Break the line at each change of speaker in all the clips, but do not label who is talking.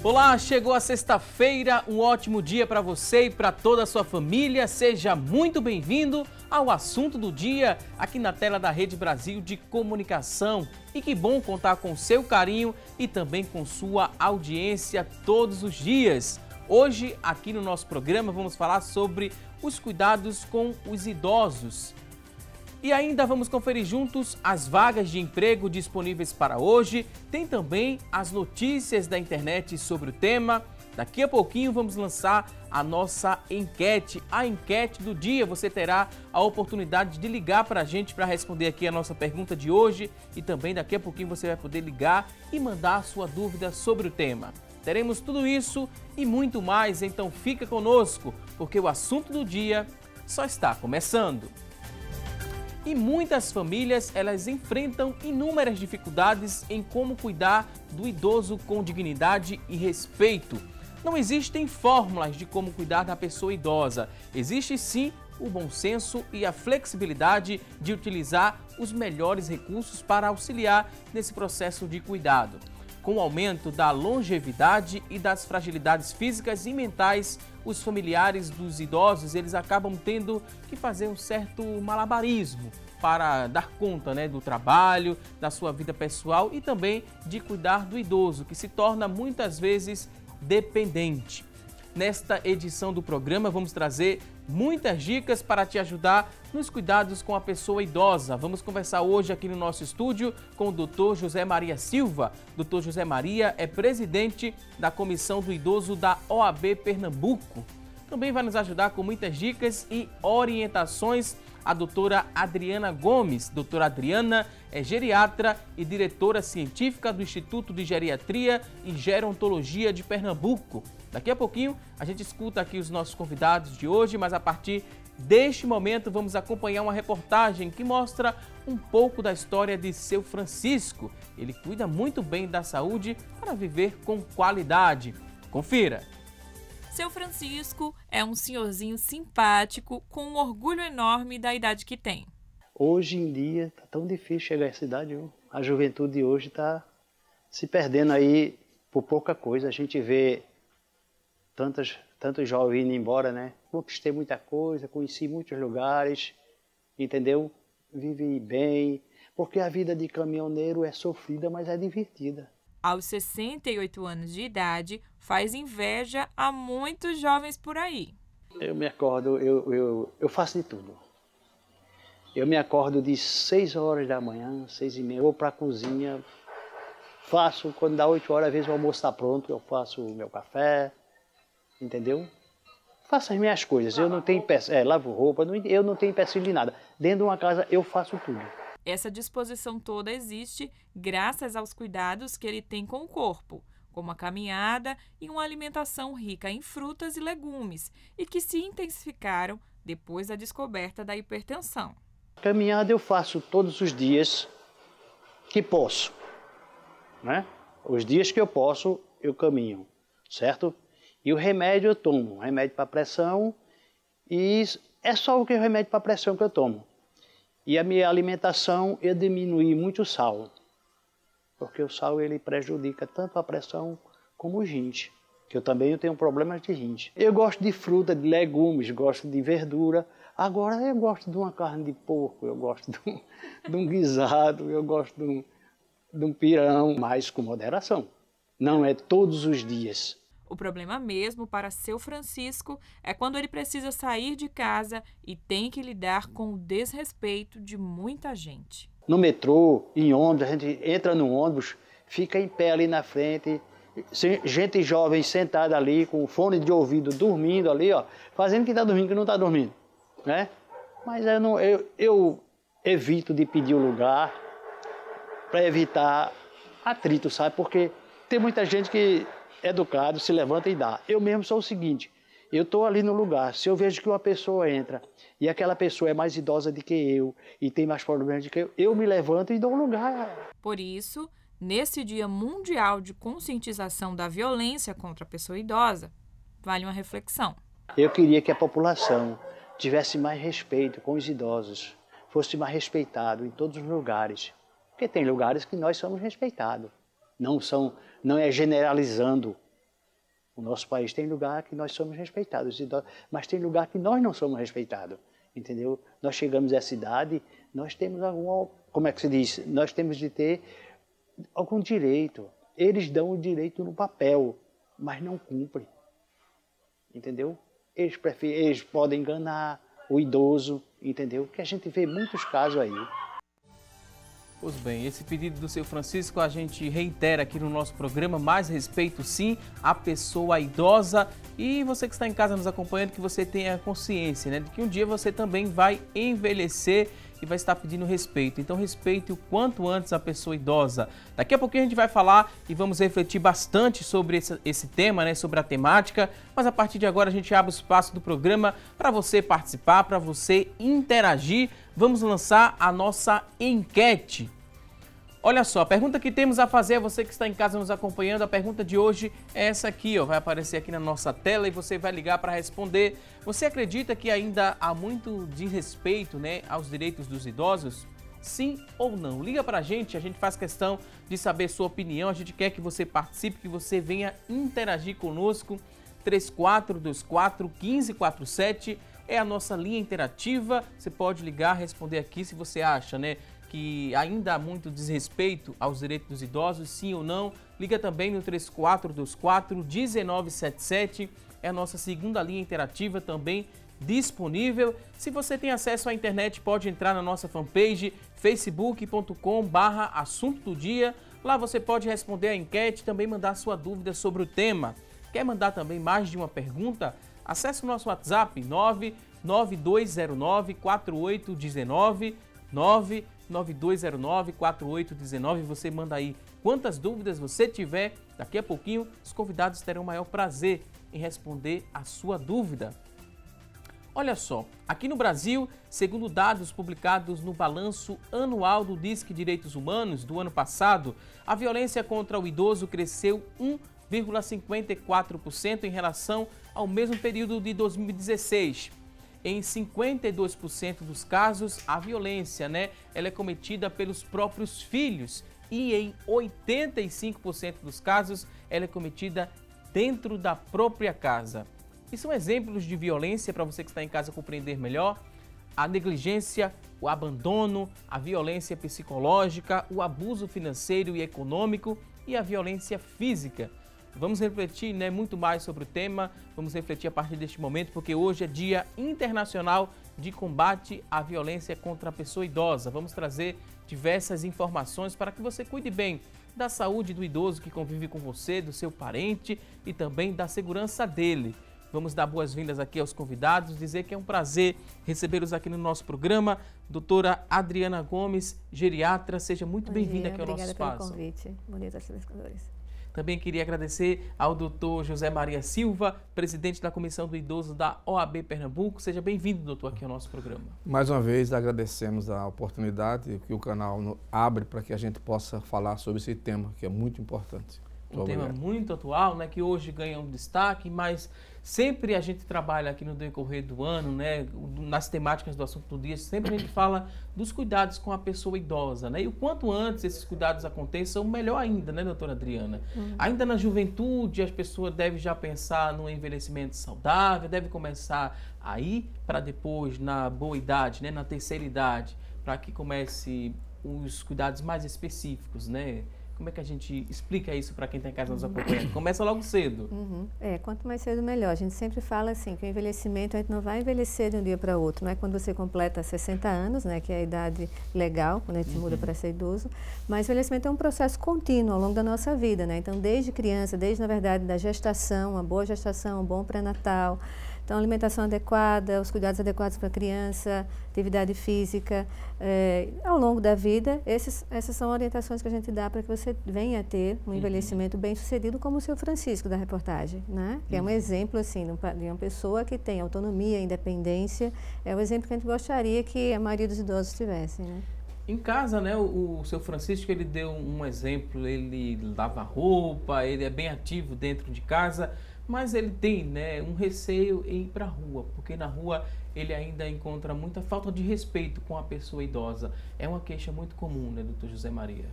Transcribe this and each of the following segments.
Olá, chegou a sexta-feira, um ótimo dia para você e para toda a sua família. Seja muito bem-vindo ao assunto do dia aqui na tela da Rede Brasil de Comunicação. E que bom contar com seu carinho e também com sua audiência todos os dias. Hoje, aqui no nosso programa, vamos falar sobre os cuidados com os idosos. E ainda vamos conferir juntos as vagas de emprego disponíveis para hoje. Tem também as notícias da internet sobre o tema. Daqui a pouquinho vamos lançar a nossa enquete, a enquete do dia. Você terá a oportunidade de ligar para a gente para responder aqui a nossa pergunta de hoje. E também daqui a pouquinho você vai poder ligar e mandar a sua dúvida sobre o tema. Teremos tudo isso e muito mais, então fica conosco, porque o assunto do dia só está começando. E muitas famílias, elas enfrentam inúmeras dificuldades em como cuidar do idoso com dignidade e respeito. Não existem fórmulas de como cuidar da pessoa idosa. Existe sim o bom senso e a flexibilidade de utilizar os melhores recursos para auxiliar nesse processo de cuidado. Com o aumento da longevidade e das fragilidades físicas e mentais, os familiares dos idosos, eles acabam tendo que fazer um certo malabarismo para dar conta, do trabalho, da sua vida pessoal e também de cuidar do idoso, que se torna muitas vezes dependente. Nesta edição do programa, vamos trazer muitas dicas para te ajudar nos cuidados com a pessoa idosa. Vamos conversar hoje aqui no nosso estúdio com o Dr. José Maria Silva. Dr. José Maria é presidente da Comissão do Idoso da OAB Pernambuco. Também vai nos ajudar com muitas dicas e orientações a doutora Adriana Gomes. Doutora Adriana é geriatra e diretora científica do Instituto de Geriatria e Gerontologia de Pernambuco. Daqui a pouquinho a gente escuta aqui os nossos convidados de hoje, mas a partir deste momento vamos acompanhar uma reportagem que mostra um pouco da história de Seu Francisco. Ele cuida muito bem da saúde para viver com qualidade. Confira!
Seu Francisco é um senhorzinho simpático, com um orgulho enorme da idade que tem.
Hoje em dia está tão difícil chegar a essa idade. A juventude de hoje está se perdendo aí por pouca coisa. A gente vê tantos jovens indo embora, né? Conquistei muita coisa, conheci muitos lugares, entendeu? Vivi bem, porque a vida de caminhoneiro é sofrida, mas é divertida.
Aos 68 anos de idade, faz inveja a muitos jovens por aí.
Eu me acordo, eu faço de tudo. Eu me acordo de 6 horas da manhã, 6h30, vou para a cozinha, faço, quando dá 8 horas, às vezes o almoço está pronto, eu faço o meu café, entendeu? Faço as minhas coisas, eu não tenho lavo roupa, eu não tenho empecilho de nada. Dentro de uma casa eu faço tudo.
Essa disposição toda existe graças aos cuidados que ele tem com o corpo, como a caminhada e uma alimentação rica em frutas e legumes, e que se intensificaram depois da descoberta da hipertensão.
Caminhada eu faço todos os dias que posso, né? Os dias que eu posso, eu caminho, certo? E o remédio eu tomo, remédio para pressão, e é só o remédio para pressão que eu tomo. E a minha alimentação, eu diminui muito o sal, porque o sal ele prejudica tanto a pressão como o rins, que eu também tenho problemas de rins. Eu gosto de fruta, de legumes, gosto de verdura. Agora eu gosto de uma carne de porco, eu gosto de um guisado, eu gosto de um pirão, mas com moderação. Não é todos os dias.
O problema mesmo para Seu Francisco é quando ele precisa sair de casa e tem que lidar com o desrespeito de muita gente.
No metrô, em ônibus, a gente entra no ônibus, fica em pé ali na frente, gente jovem sentada ali com fone de ouvido, dormindo ali, fazendo que está dormindo, que não está dormindo, né? Mas eu evito de pedir o lugar para evitar atrito, sabe? Porque tem muita gente que educado, se levanta e dá. Eu mesmo sou o seguinte, eu estou ali no lugar, se eu vejo que uma pessoa entra e aquela pessoa é mais idosa do que eu e tem mais problemas do que eu me levanto e dou um lugar.
Por isso, nesse Dia Mundial de Conscientização da Violência contra a Pessoa Idosa, vale uma reflexão.
Eu queria que a população tivesse mais respeito com os idosos, fosse mais respeitado em todos os lugares, porque tem lugares que nós somos respeitados. Não é generalizando, O nosso país tem lugar que nós somos respeitados, mas tem lugar que nós não somos respeitados, entendeu? Nós chegamos à cidade, nós temos algum, como é que se diz? Nós temos de ter algum direito. Eles dão o direito no papel, mas não cumprem, entendeu? Eles podem enganar o idoso, entendeu? Que a gente vê muitos casos aí.
Pois bem, esse pedido do seu Francisco a gente reitera aqui no nosso programa, mais respeito sim à pessoa idosa, e você que está em casa nos acompanhando, que você tenha consciência, né, de que um dia você também vai envelhecer e vai estar pedindo respeito. Então respeite o quanto antes a pessoa idosa. Daqui a pouquinho a gente vai falar e vamos refletir bastante sobre esse tema, né, sobre a temática, mas a partir de agora a gente abre o espaço do programa para você participar, para você interagir. Vamos lançar a nossa enquete. Olha só, a pergunta que temos a fazer a você que está em casa nos acompanhando, a pergunta de hoje é essa aqui, ó, vai aparecer aqui na nossa tela e você vai ligar para responder. Você acredita que ainda há muito desrespeito, né, aos direitos dos idosos? Sim ou não? Liga para a gente faz questão de saber sua opinião, a gente quer que você participe, que você venha interagir conosco. 3424-1547 é a nossa linha interativa, você pode ligar, responder aqui se você acha, né, que ainda há muito desrespeito aos direitos dos idosos, sim ou não. Liga também no 3424-1977, é a nossa segunda linha interativa também disponível. Se você tem acesso à internet, pode entrar na nossa fanpage facebook.com/assunto do dia. Lá você pode responder a enquete, também mandar sua dúvida sobre o tema. Quer mandar também mais de uma pergunta? Acesse o nosso WhatsApp 99209-4819, 99209-4819. Você manda aí quantas dúvidas você tiver. Daqui a pouquinho, os convidados terão o maior prazer em responder a sua dúvida. Olha só, aqui no Brasil, segundo dados publicados no Balanço Anual do Disque Direitos Humanos do ano passado, a violência contra o idoso cresceu 1,54% em relação ao mesmo período de 2016. Em 52% dos casos, a violência, ela é cometida pelos próprios filhos e em 85% dos casos, ela é cometida dentro da própria casa. E são exemplos de violência para você que está em casa compreender melhor: a negligência, o abandono, a violência psicológica, o abuso financeiro e econômico e a violência física. Vamos refletir, muito mais sobre o tema, vamos refletir a partir deste momento, porque hoje é Dia Internacional de Combate à Violência contra a Pessoa Idosa. Vamos trazer diversas informações para que você cuide bem da saúde do idoso que convive com você, do seu parente e também da segurança dele. Vamos dar boas-vindas aqui aos convidados, dizer que é um prazer recebê-los aqui no nosso programa. Doutora Adriana Gomes, geriatra, seja muito bem-vinda aqui ao nosso espaço.
Obrigada pelo convite. Bom dia a todos os telespectadores.
Também queria agradecer ao doutor José Maria Silva, presidente da Comissão do Idoso da OAB Pernambuco. Seja bem-vindo, doutor, aqui ao nosso programa.
Mais uma vez, agradecemos a oportunidade que o canal abre para que a gente possa falar sobre esse tema, que é muito importante.
Um tema muito atual, que hoje ganha um destaque, mas sempre a gente trabalha aqui no decorrer do ano, nas temáticas do assunto do dia, sempre a gente fala dos cuidados com a pessoa idosa, E o quanto antes esses cuidados aconteçam, melhor ainda, doutora Adriana? Ainda na juventude, as pessoas devem já pensar no envelhecimento saudável, deve começar aí para depois, na boa idade, na terceira idade, para que comece os cuidados mais específicos, Como é que a gente explica isso para quem está em casa nos acompanhando? Começa logo cedo.
Quanto mais cedo, melhor. A gente sempre fala assim, que o envelhecimento, a gente não vai envelhecer de um dia para o outro. Não é quando você completa 60 anos, que é a idade legal, quando a gente muda para ser idoso. Mas o envelhecimento é um processo contínuo ao longo da nossa vida, Então, desde criança, desde, na verdade, da gestação, uma boa gestação, um bom pré-natal. Então, alimentação adequada, os cuidados adequados para a criança, atividade física, ao longo da vida, essas são orientações que a gente dá para que você venha a ter um envelhecimento bem-sucedido, como o seu Francisco da reportagem, Que é um exemplo, assim, de uma pessoa que tem autonomia, independência, é o exemplo que a gente gostaria que a maioria dos idosos tivessem,
Em casa, o seu Francisco, ele deu um exemplo, ele lava roupa, ele é bem ativo dentro de casa, mas ele tem, um receio em ir para a rua, porque na rua ele ainda encontra muita falta de respeito com a pessoa idosa. É uma queixa muito comum, doutor José Maria?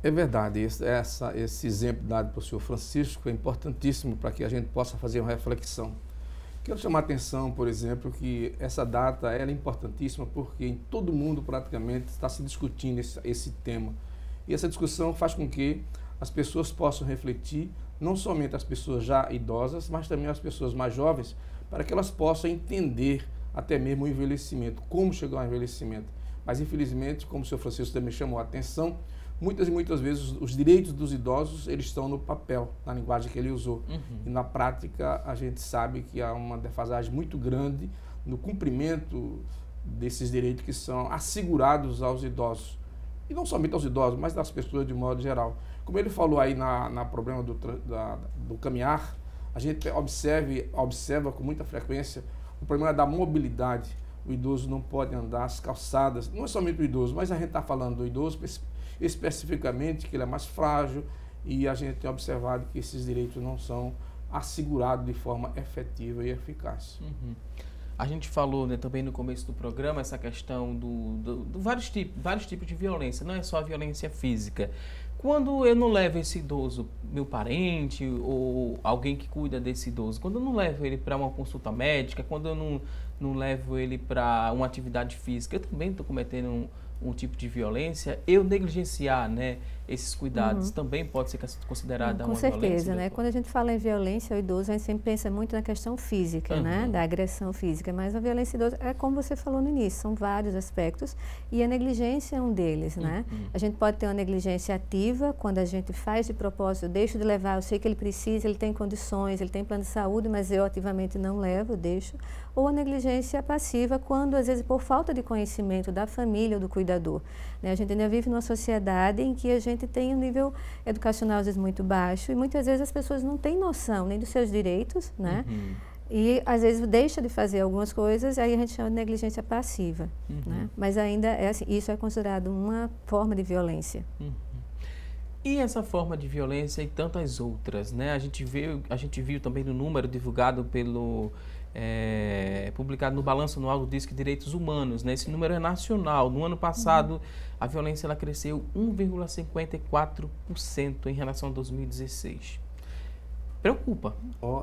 É verdade, esse exemplo dado pelo senhor Francisco é importantíssimo para que a gente possa fazer uma reflexão. Quero chamar a atenção, por exemplo, que essa data ela é importantíssima porque em todo mundo praticamente está se discutindo esse tema. E essa discussão faz com que as pessoas possam refletir, não somente as pessoas já idosas, mas também as pessoas mais jovens, para que elas possam entender até mesmo o envelhecimento, como chegar ao envelhecimento. Mas infelizmente, como o senhor Francisco também chamou a atenção, muitas e muitas vezes os direitos dos idosos eles estão no papel, na linguagem que ele usou. E na prática a gente sabe que há uma defasagem muito grande no cumprimento desses direitos que são assegurados aos idosos. E não somente aos idosos, mas das pessoas de modo geral. Como ele falou aí na problema do caminhar, a gente observa com muita frequência o problema da mobilidade. O idoso não pode andar as calçadas, não é somente o idoso, mas a gente está falando do idoso especificamente, que ele é mais frágil, e a gente tem observado que esses direitos não são assegurados de forma efetiva e eficaz.
A gente falou, né, também no começo do programa essa questão do vários tipos de violência, não é só a violência física. Quando eu não levo esse idoso, meu parente ou alguém que cuida desse idoso, quando eu não levo ele para uma consulta médica, quando eu não levo ele para uma atividade física, eu também estou cometendo um tipo de violência. Eu negligenciar, né, esses cuidados também pode ser considerada uma violência? Com
certeza, né? Quando a gente fala em violência ao idoso, a gente sempre pensa muito na questão física, né? Da agressão física, mas a violência idosa é como você falou no início, são vários aspectos e a negligência é um deles, né? A gente pode ter uma negligência ativa, quando a gente faz de propósito, eu deixo de levar, eu sei que ele precisa, ele tem condições, ele tem plano de saúde, mas eu ativamente não levo, eu deixo. Ou a negligência passiva, quando às vezes por falta de conhecimento da família ou do cuidador, né? A gente ainda vive numa sociedade em que a gente tem um nível educacional às vezes muito baixo e muitas vezes as pessoas não têm noção nem dos seus direitos, né? E às vezes deixa de fazer algumas coisas, aí a gente chama de negligência passiva, né? Mas ainda é assim, isso é considerado uma forma de violência.
E essa forma de violência e tantas outras, né? A gente viu também no número divulgado publicado no Balanço Anual do Disque Direitos Humanos, né? Esse número é nacional. No ano passado, a violência ela cresceu 1,54% em relação a 2016. Preocupa.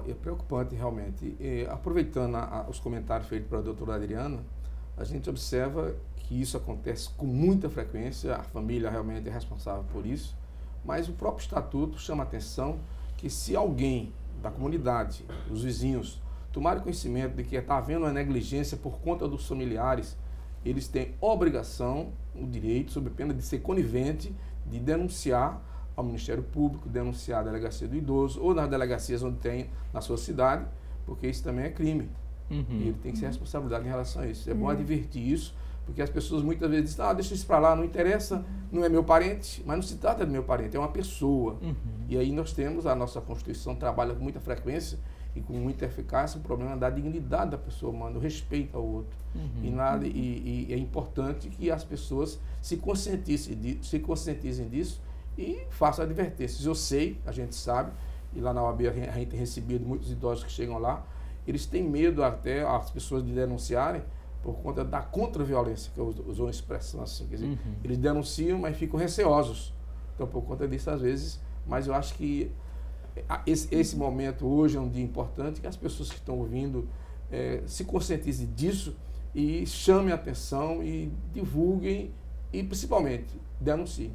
É preocupante, realmente. Aproveitando os comentários feitos pela doutora Adriana, a gente observa que isso acontece com muita frequência, a família realmente é responsável por isso, mas o próprio Estatuto chama a atenção que se alguém da comunidade, os vizinhos, tomarem conhecimento de que está havendo uma negligência por conta dos familiares, eles têm obrigação, o direito, sob pena de ser conivente, de denunciar ao Ministério Público, denunciar a Delegacia do Idoso ou nas delegacias onde tem na sua cidade, porque isso também é crime. E ele tem que ser responsabilidade em relação a isso. É bom advertir isso, porque as pessoas muitas vezes dizem, deixa isso para lá, não interessa, não é meu parente, mas não se trata de meu parente, é uma pessoa. E aí nós temos, a nossa Constituição trabalha com muita frequência e com muita eficácia o problema da dignidade da pessoa humana, o respeito ao outro. E é importante que as pessoas se conscientizem disso e façam advertências. Eu sei, a gente sabe, e lá na OAB a gente tem recebido muitos idosos que chegam lá, eles têm medo até, as pessoas, de denunciarem por conta da contra-violência, que eu usou uma expressão assim, quer dizer, eles denunciam, mas ficam receosos. Então, por conta disso, às vezes, mas eu acho que esse momento hoje é um dia importante, que as pessoas que estão ouvindo se conscientizem disso e chamem a atenção e divulguem e, principalmente, denunciem.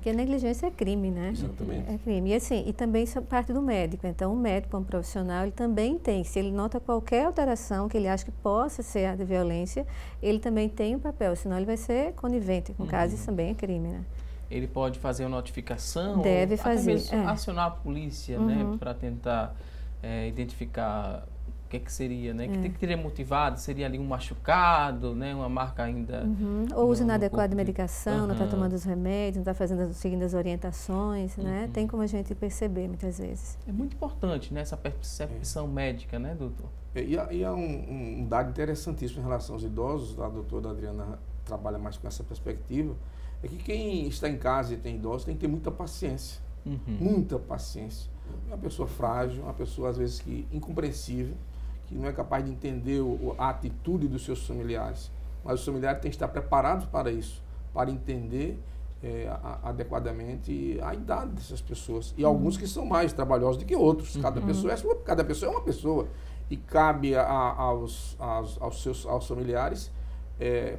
Que a negligência é crime, né?
Exatamente.
É crime. E assim, e também isso é parte do médico. Então, o médico, como profissional, ele também tem, se ele nota qualquer alteração que ele acha que possa ser a de violência, ele também tem um papel, senão ele vai ser conivente com o caso, isso também é crime, né?
Ele pode fazer uma notificação,
deve fazer,
até mesmo acionar a polícia, né, para tentar identificar o que seria, né, que teria motivado, seria ali um machucado, né, uma marca ainda...
Ou uso inadequado de medicação, não está tomando os remédios, não está seguindo as orientações, né, tem como a gente perceber muitas vezes.
É muito importante, né, essa percepção médica, né, doutor?
E há um dado interessantíssimo em relação aos idosos, a doutora Adriana trabalha mais com essa perspectiva, é que quem está em casa e tem idosos tem que ter muita paciência, muita paciência. É uma pessoa frágil, uma pessoa às vezes incompreensível, que não é capaz de entender a atitude dos seus familiares. Mas os familiares têm que estar preparados para isso, para entender adequadamente a idade dessas pessoas. E alguns que são mais trabalhosos do que outros. Cada pessoa é uma pessoa. E cabe aos familiares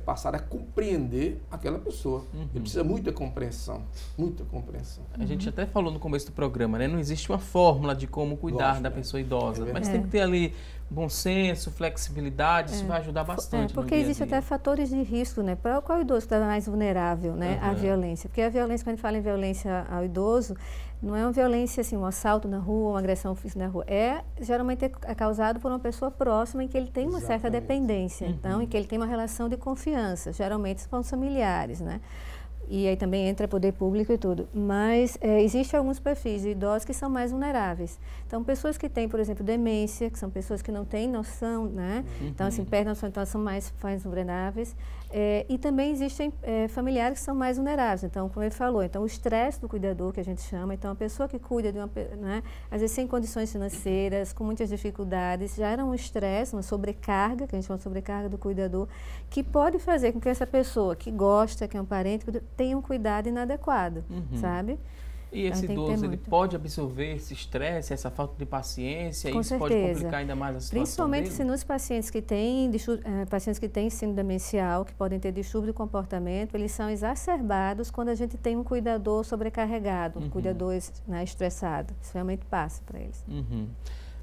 passar a compreender aquela pessoa. Ele precisa muita compreensão, muita compreensão.
A gente até falou no começo do programa, né? Não existe uma fórmula de como cuidar da pessoa idosa, mas tem que ter ali bom senso, flexibilidade, isso vai ajudar bastante.
Porque existem até fatores de risco, né? Para qual idoso que está mais vulnerável, né, à violência? Porque a violência, quando a gente fala em violência ao idoso, não é uma violência assim, um assalto na rua, uma agressão física na rua. Geralmente é causado por uma pessoa próxima em que ele tem uma certa dependência, então, em que ele tem uma relação de confiança. Geralmente são os familiares, né? E aí também entra poder público e tudo. Mas existem alguns perfis de idosos que são mais vulneráveis. Então, pessoas que têm, por exemplo, demência, que são pessoas que não têm noção, né? Então, assim, perdem a noção, então são mais vulneráveis. E também existem familiares que são mais vulneráveis. Então, como ele falou, então o estresse do cuidador, que a gente chama, então a pessoa que cuida de uma, né, às vezes sem condições financeiras, com muitas dificuldades, já era um estresse, uma sobrecarga, que a gente chama de sobrecarga do cuidador, que pode fazer com que essa pessoa que gosta, que é um parente, tenha um cuidado inadequado, sabe?
E esse idoso, ele pode absorver esse estresse, essa falta de paciência, e isso pode complicar ainda mais a situação
Principalmente
dele?
se nos pacientes que têm síndrome demencial, que podem ter distúrbio de comportamento, eles são exacerbados quando a gente tem um cuidador sobrecarregado, um cuidador estressado. Isso realmente passa para eles.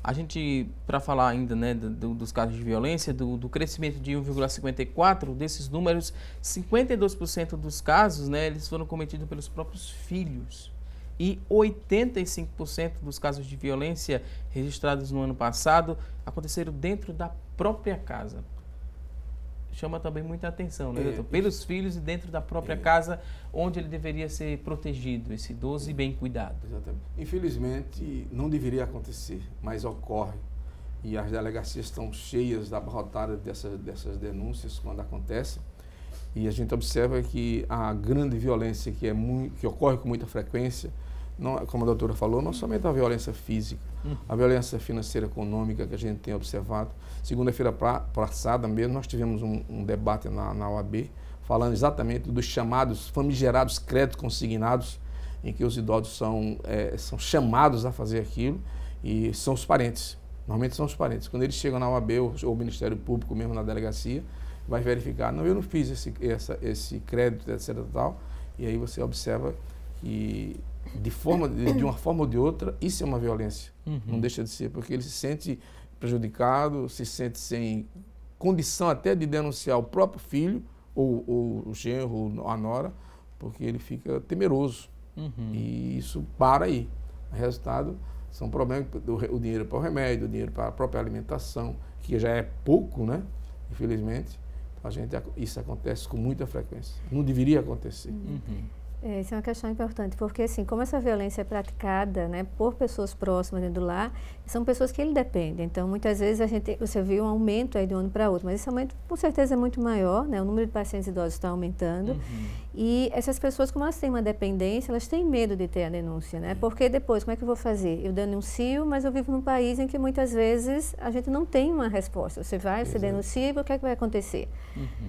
A gente, para falar ainda, né, dos casos de violência, do crescimento de 1,54, desses números, 52% dos casos, né, eles foram cometidos pelos próprios filhos. E 85% dos casos de violência registrados no ano passado aconteceram dentro da própria casa. Chama também muita atenção, né, doutor? Pelos filhos e dentro da própria casa, onde ele deveria ser protegido, esse idoso e bem cuidado.
Exatamente. Infelizmente, não deveria acontecer, mas ocorre. E as delegacias estão cheias, abarrotadas dessas denúncias quando acontecem. E a gente observa que a grande violência que ocorre com muita frequência, como a doutora falou, não somente a violência física, a violência financeira, econômica que a gente tem observado. Segunda-feira passada mesmo, nós tivemos um debate na OAB, falando exatamente dos chamados, famigerados créditos consignados, em que os idosos são chamados a fazer aquilo, e são os parentes, normalmente são os parentes. Quando eles chegam na OAB ou o Ministério Público, mesmo na delegacia, vai verificar, não, eu não fiz esse crédito, etc. Tal, e aí você observa que de uma forma ou de outra, isso é uma violência. Não deixa de ser, porque ele se sente prejudicado, se sente sem condição até de denunciar o próprio filho, ou o genro, ou a nora, porque ele fica temeroso. E isso para aí. O resultado são problemas, o dinheiro para o remédio, o dinheiro para a própria alimentação, que já é pouco, né? Infelizmente. Isso acontece com muita frequência. Não deveria acontecer.
Isso é uma questão importante, porque assim, como essa violência é praticada, né, por pessoas próximas dentro do lar, são pessoas que ele depende. Então, muitas vezes você vê um aumento aí de um ano para outro, mas esse aumento, com certeza, é muito maior, né? O número de pacientes idosos está aumentando. E essas pessoas, como elas têm uma dependência, elas têm medo de ter a denúncia, né? Porque depois, como é que eu vou fazer? Eu denuncio, mas eu vivo num país em que muitas vezes a gente não tem uma resposta. Você denuncia, e o que é que vai acontecer?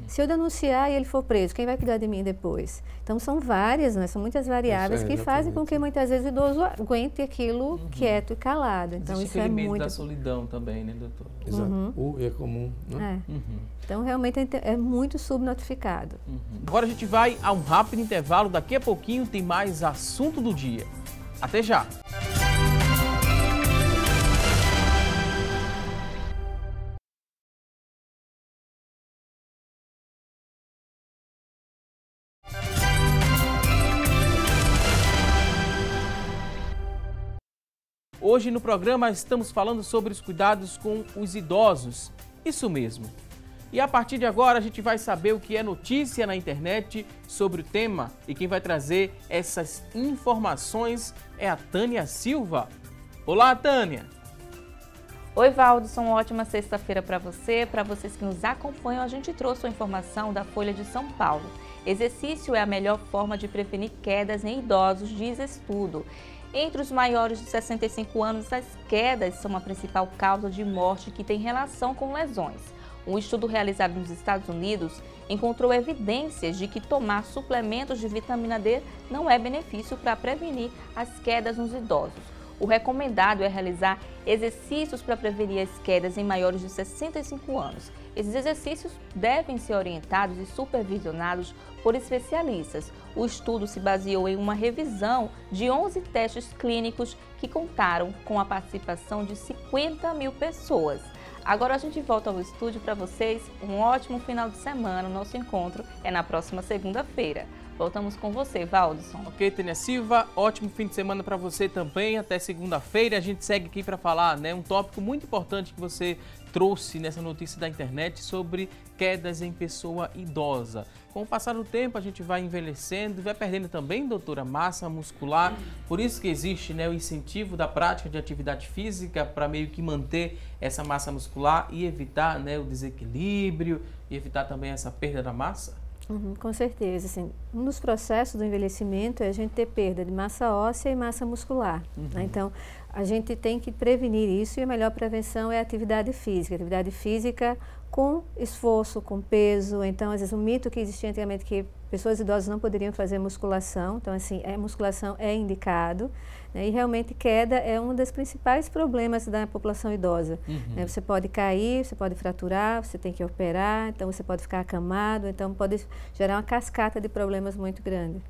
Se eu denunciar e ele for preso, quem vai cuidar de mim depois? Então, são várias, né? São muitas variáveis que fazem com que muitas vezes o idoso aguente aquilo quieto e calado. Então,
existe
isso é
medo
muito...
da solidão também, né, doutor?
Exato. É comum, né?
Então, realmente é muito subnotificado.
Agora a gente vai a um rápido intervalo. Daqui a pouquinho tem mais assunto do dia. Até já! Hoje no programa estamos falando sobre os cuidados com os idosos. Isso mesmo. E a partir de agora a gente vai saber o que é notícia na internet sobre o tema. E quem vai trazer essas informações é a Tânia Silva. Olá, Tânia!
Oi, Valdson, uma ótima sexta-feira para você. Para vocês que nos acompanham, a gente trouxe uma informação da Folha de São Paulo. Exercício é a melhor forma de prevenir quedas em idosos, diz estudo. Entre os maiores de 65 anos, as quedas são a principal causa de morte que tem relação com lesões. Um estudo realizado nos Estados Unidos encontrou evidências de que tomar suplementos de vitamina D não é benefício para prevenir as quedas nos idosos. O recomendado é realizar exercícios para prevenir as quedas em maiores de 65 anos. Esses exercícios devem ser orientados e supervisionados por especialistas. O estudo se baseou em uma revisão de 11 testes clínicos que contaram com a participação de 50 mil pessoas. Agora a gente volta ao estúdio para vocês. Um ótimo final de semana. O nosso encontro é na próxima segunda-feira. Voltamos com você, Valdson.
Ok, Tânia Silva, ótimo fim de semana para você também. Até segunda-feira. A gente segue aqui para falar, né, um tópico muito importante que você trouxe nessa notícia da internet sobre quedas em pessoa idosa. Com o passar do tempo, a gente vai envelhecendo e vai perdendo também, doutora, massa muscular. Por isso que existe, né, o incentivo da prática de atividade física para meio que manter essa massa muscular e evitar, né, o desequilíbrio e evitar também essa perda da massa.
Com certeza. Assim, um dos processos do envelhecimento é a gente ter perda de massa óssea e massa muscular. Né? Então, a gente tem que prevenir isso e a melhor prevenção é a atividade física. Atividade física com esforço, com peso. Então, às vezes, um mito que existia antigamente que pessoas idosas não poderiam fazer musculação. Então, assim, a musculação é indicado. Né? E realmente queda é um dos principais problemas da população idosa. Né? Você pode cair, você pode fraturar, você tem que operar, então você pode ficar acamado, então pode gerar uma cascata de problemas muito grande.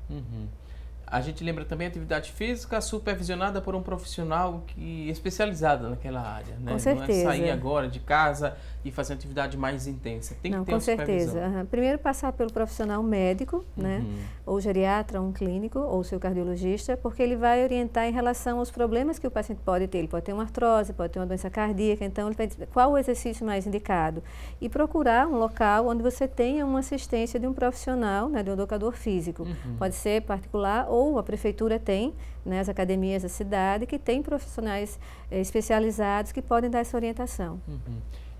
A gente lembra também a atividade física supervisionada por um profissional especializado naquela área, né?
Com certeza.
Não é sair agora de casa e fazer uma atividade mais intensa. Tem que ter
com
uma supervisão.
certeza. Primeiro passar pelo profissional médico, né? Ou geriatra, um clínico, ou seu cardiologista, porque ele vai orientar em relação aos problemas que o paciente pode ter. Ele pode ter uma artrose, pode ter uma doença cardíaca, então ele vai dizer qual o exercício mais indicado. E procurar um local onde você tenha uma assistência de um profissional, né? De um educador físico. Pode ser particular ou a prefeitura tem, né, as academias da cidade, que tem profissionais especializados que podem dar essa orientação.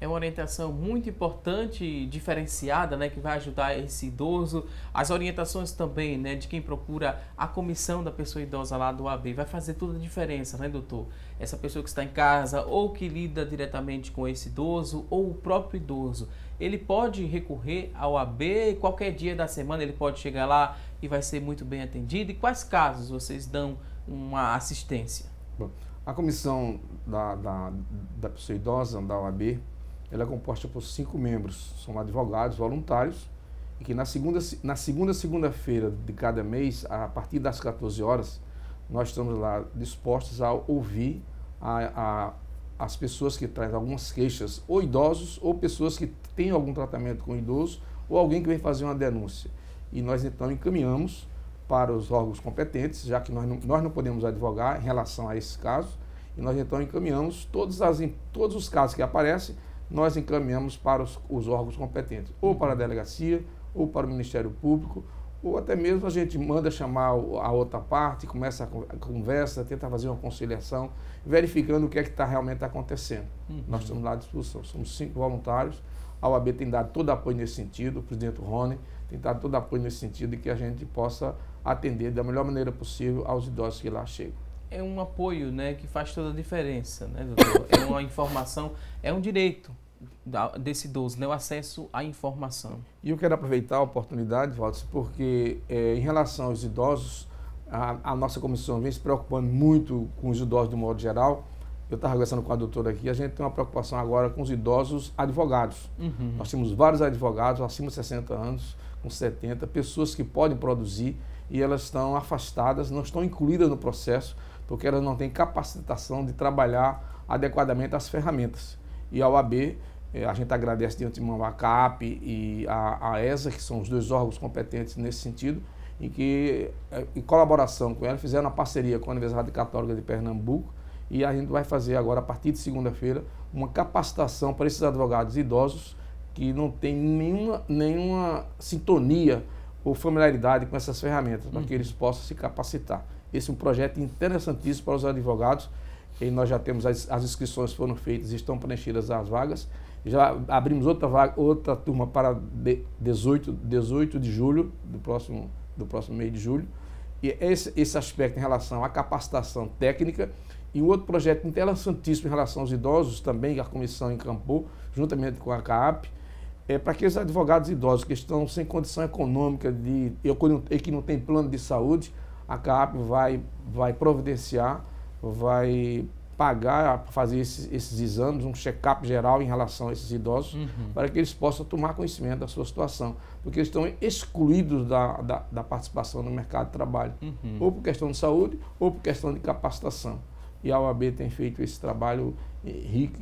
É uma orientação muito importante, diferenciada, né, que vai ajudar esse idoso. As orientações também, né, de quem procura a comissão da pessoa idosa lá do AB, vai fazer toda a diferença, né, doutor? Essa pessoa que está em casa ou que lida diretamente com esse idoso ou o próprio idoso, ele pode recorrer ao AB, qualquer dia da semana ele pode chegar lá e vai ser muito bem atendido. E quais casos vocês dão uma assistência?
Bom, a comissão da pessoa idosa, da OAB, ela é composta por 5 membros, são advogados voluntários, e que na segunda-feira de cada mês, a partir das 14 horas, nós estamos lá dispostos a ouvir as pessoas que trazem algumas queixas, ou idosos, ou pessoas que têm algum tratamento com idoso, ou alguém que vem fazer uma denúncia. E nós então encaminhamos para os órgãos competentes, já que nós não podemos advogar em relação a esses casos, e nós então encaminhamos todos os casos que aparecem, nós encaminhamos para os órgãos competentes, ou para a delegacia, ou para o Ministério Público, ou até mesmo a gente manda chamar a outra parte, começa a conversa, tenta fazer uma conciliação, verificando o que é que está realmente acontecendo. Nós estamos lá à disposição, somos 5 voluntários, a OAB tem dado todo apoio nesse sentido, o presidente Rony tem dado todo apoio nesse sentido de que a gente possa atender da melhor maneira possível aos idosos que lá chegam.
É um apoio, né, que faz toda a diferença, né, doutor? É uma informação, é um direito desse idoso, né, o acesso à informação.
E eu quero aproveitar a oportunidade, Valdson, porque em relação aos idosos, a nossa comissão vem se preocupando muito com os idosos de modo geral. Eu estava conversando com a doutora aqui, a gente tem uma preocupação agora com os idosos advogados. Nós temos vários advogados acima de 60 anos, com 70, pessoas que podem produzir e elas estão afastadas, não estão incluídas no processo, porque elas não têm capacitação de trabalhar adequadamente as ferramentas. E a OAB, a gente agradece de antemão a CAAP e a ESA, que são os 2 órgãos competentes nesse sentido, em que, em colaboração com ela, fizeram uma parceria com a Universidade Católica de Pernambuco, e a gente vai fazer agora, a partir de segunda-feira, uma capacitação para esses advogados idosos que não têm nenhuma sintonia ou familiaridade com essas ferramentas, para que eles possam se capacitar. Esse é um projeto interessantíssimo para os advogados, e nós já temos as inscrições foram feitas e estão preenchidas as vagas. Já abrimos outra turma para 18 de julho, do próximo mês de julho. E esse aspecto em relação à capacitação técnica. E um outro projeto interessantíssimo em relação aos idosos também, que a comissão encampou, juntamente com a CAAP, para aqueles advogados idosos que estão sem condição econômica e que não tem plano de saúde, a CAAP vai providenciar, vai pagar para fazer esses exames, um check-up geral em relação a esses idosos, para que eles possam tomar conhecimento da sua situação, porque eles estão excluídos da participação no mercado de trabalho, ou por questão de saúde, ou por questão de capacitação. E a OAB tem feito esse trabalho rico,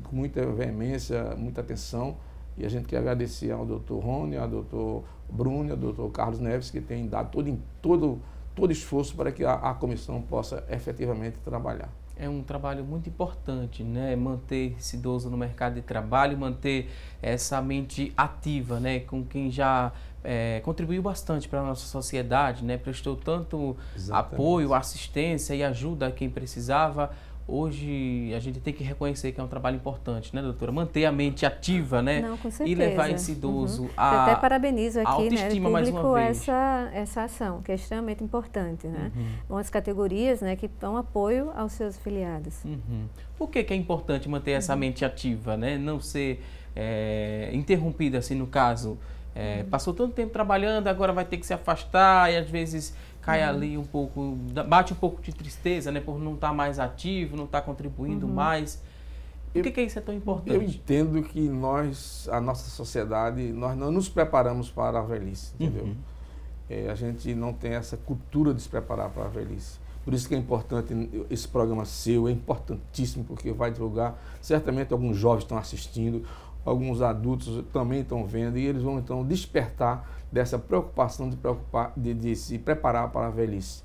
com muita veemência, muita atenção, e a gente quer agradecer ao doutor Rony, ao doutor Bruno, ao doutor Carlos Neves, que tem dado todo esforço para que a comissão possa efetivamente trabalhar.
É um trabalho muito importante, né? Manter esse idoso no mercado de trabalho, manter essa mente ativa, né? Com quem já contribuiu bastante para a nossa sociedade, né? Prestou tanto apoio, assistência e ajuda a quem precisava. Hoje a gente tem que reconhecer que é um trabalho importante, né, doutora? Manter a mente ativa, né?
Não, com certeza.
E levar esse idoso
Eu até parabenizo aqui,
autoestima,
né,
mais
público
uma vez.
essa ação, que é extremamente importante, né? Umas categorias, né, que dão apoio aos seus afiliados.
Por que é importante manter essa mente ativa, né? Não ser interrompida, assim, no caso. Passou tanto tempo trabalhando, agora vai ter que se afastar e às vezes cai ali um pouco, bate um pouco de tristeza, né? Por não estar mais ativo, não estar contribuindo mais. Por que isso é tão importante?
Eu entendo que a nossa sociedade, nós não nos preparamos para a velhice, entendeu? A gente não tem essa cultura de se preparar para a velhice. Por isso que é importante esse programa seu, é importantíssimo, porque vai divulgar. Certamente alguns jovens estão assistindo, alguns adultos também estão vendo, e eles vão então despertar dessa preocupação de se preparar para a velhice.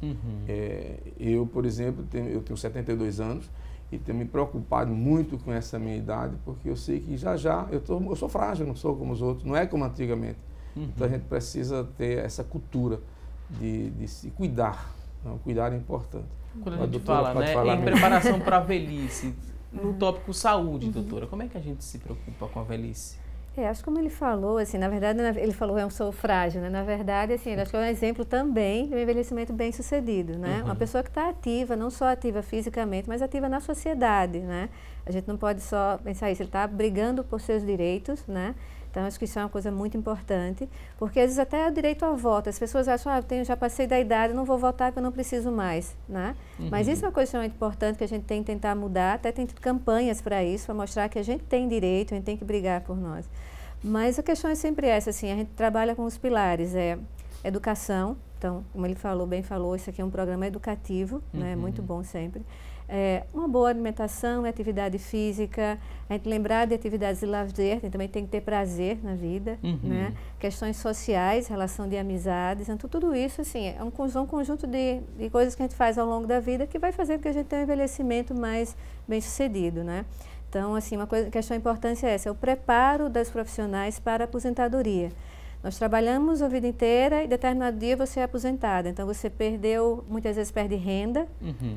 Eu, por exemplo, eu tenho 72 anos e tenho me preocupado muito com essa minha idade, porque eu sei que já eu sou frágil, não sou como os outros, não é como antigamente. Então a gente precisa ter essa cultura de se cuidar. Não, cuidar é importante.
Quando a gente fala, né, em preparação para a velhice, no tópico saúde, doutora, como é que a gente se preocupa com a velhice?
Acho que como ele falou, assim, na verdade, ele falou eu sou frágil, né? Na verdade, assim, acho que é um exemplo também de um envelhecimento bem sucedido, né? Uma pessoa que está ativa, não só ativa fisicamente, mas ativa na sociedade, né? A gente não pode só pensar isso, ele está brigando por seus direitos, né? Então, acho que isso é uma coisa muito importante, porque às vezes até o direito ao voto, as pessoas acham, já passei da idade, não vou votar porque eu não preciso mais, né? Mas isso é uma coisa muito importante que a gente tem que tentar mudar, até tem campanhas para isso, para mostrar que a gente tem direito, a gente tem que brigar por nós. Mas a questão é sempre essa, assim, a gente trabalha com os pilares, educação, então, como ele bem falou, isso aqui é um programa educativo, né? Muito bom sempre. Uma boa alimentação, atividade física, a gente lembrar de atividades de lazer, a gente também tem que ter prazer na vida, né? Questões sociais, relação de amizades, então tudo isso assim, é um conjunto de coisas que a gente faz ao longo da vida que vai fazer com que a gente tenha um envelhecimento mais bem sucedido, né? Então, assim, questão importante é essa, é o preparo das profissionais para a aposentadoria. Nós trabalhamos a vida inteira e determinado dia você é aposentada. Então, você muitas vezes perde renda,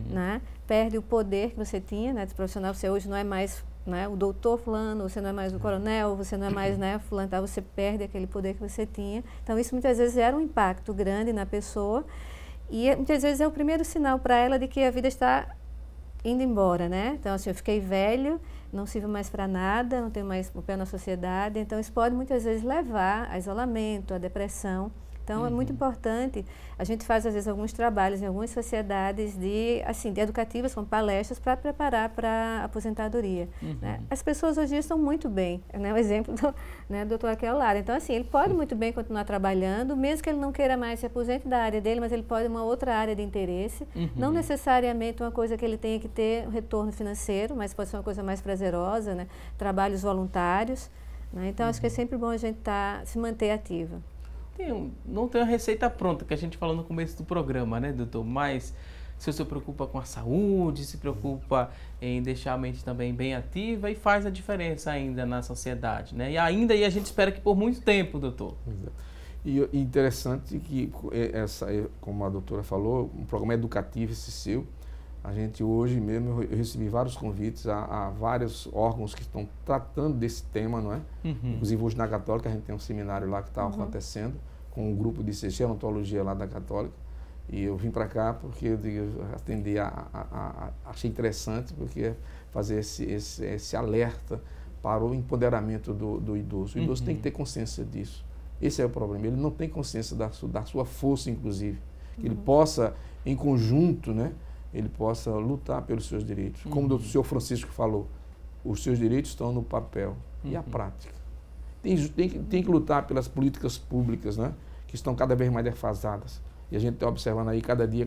né? Perde o poder que você tinha, né? De profissional, você hoje não é mais, né, o doutor fulano, você não é mais o coronel, você não é mais, né, fulano, tá? Você perde aquele poder que você tinha. Então, isso muitas vezes gera um impacto grande na pessoa e muitas vezes é o primeiro sinal para ela de que a vida está indo embora, né? Então, assim, eu fiquei velho, não sirvo mais para nada, não tenho mais papel na sociedade, então isso pode muitas vezes levar a isolamento, a depressão. Então é muito importante, a gente faz às vezes alguns trabalhos em algumas sociedades de educativas, com palestras para preparar para a aposentadoria. Né? As pessoas hoje estão muito bem, né? O exemplo do, né, do Dr. Aquel Lara. Então assim, ele pode muito bem continuar trabalhando, mesmo que ele não queira mais se aposente da área dele, mas ele pode ir uma outra área de interesse, não necessariamente uma coisa que ele tenha que ter um retorno financeiro, mas pode ser uma coisa mais prazerosa, né? Trabalhos voluntários. Né? Então acho que é sempre bom a gente se manter ativa.
Não tem uma receita pronta, que a gente falou no começo do programa, né, doutor? Mas se você se preocupa com a saúde, se preocupa em deixar a mente também bem ativa e faz a diferença ainda na sociedade, né? E ainda a gente espera que por muito tempo, doutor.
E interessante que, como a doutora falou, um programa educativo esse seu, a gente hoje mesmo, eu recebi vários convites a vários órgãos que estão tratando desse tema, não é? Inclusive hoje na Católica a gente tem um seminário lá que está acontecendo com um grupo de gerontologia lá da Católica. E eu vim para cá porque eu atendi, achei interessante, porque fazer esse alerta para o empoderamento do idoso. O idoso tem que ter consciência disso. Esse é o problema. Ele não tem consciência da sua força, inclusive. Que ele possa, em conjunto, né, ele possa lutar pelos seus direitos. Como o senhor Francisco falou, os seus direitos estão no papel e a prática. Tem que lutar pelas políticas públicas, né, que estão cada vez mais defasadas. E a gente está observando aí cada dia,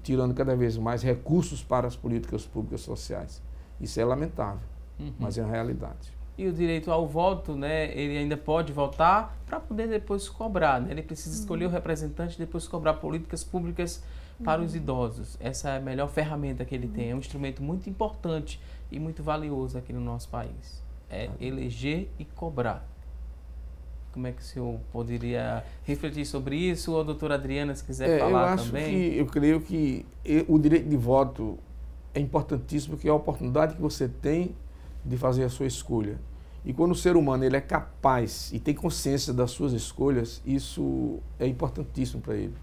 tirando cada vez mais recursos para as políticas públicas sociais. Isso é lamentável, mas é uma realidade.
E o direito ao voto, né, ele ainda pode votar para poder depois cobrar, né? Ele precisa escolher o representante e depois cobrar políticas públicas para os idosos. Essa é a melhor ferramenta que ele tem. É um instrumento muito importante e muito valioso aqui no nosso país. É eleger e cobrar. Como é que o senhor poderia refletir sobre isso? Ou a doutora Adriana, se quiser falar também?
Eu creio que o direito de voto é importantíssimo, porque é a oportunidade que você tem de fazer a sua escolha. E quando o ser humano ele é capaz e tem consciência das suas escolhas, isso é importantíssimo para ele.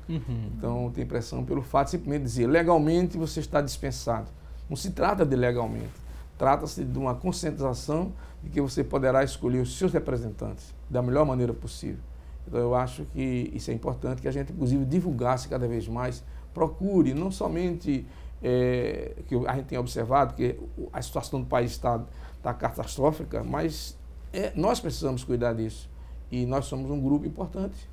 Então, tem pressão pelo fato de simplesmente dizer, legalmente você está dispensado. Não se trata de legalmente. Trata-se de uma conscientização de que você poderá escolher os seus representantes da melhor maneira possível. Então, eu acho que isso é importante, que a gente, inclusive, divulgasse cada vez mais, procure, não somente que a gente tem observado que a situação do país está catastrófica, mas nós precisamos cuidar disso. E nós somos um grupo importante.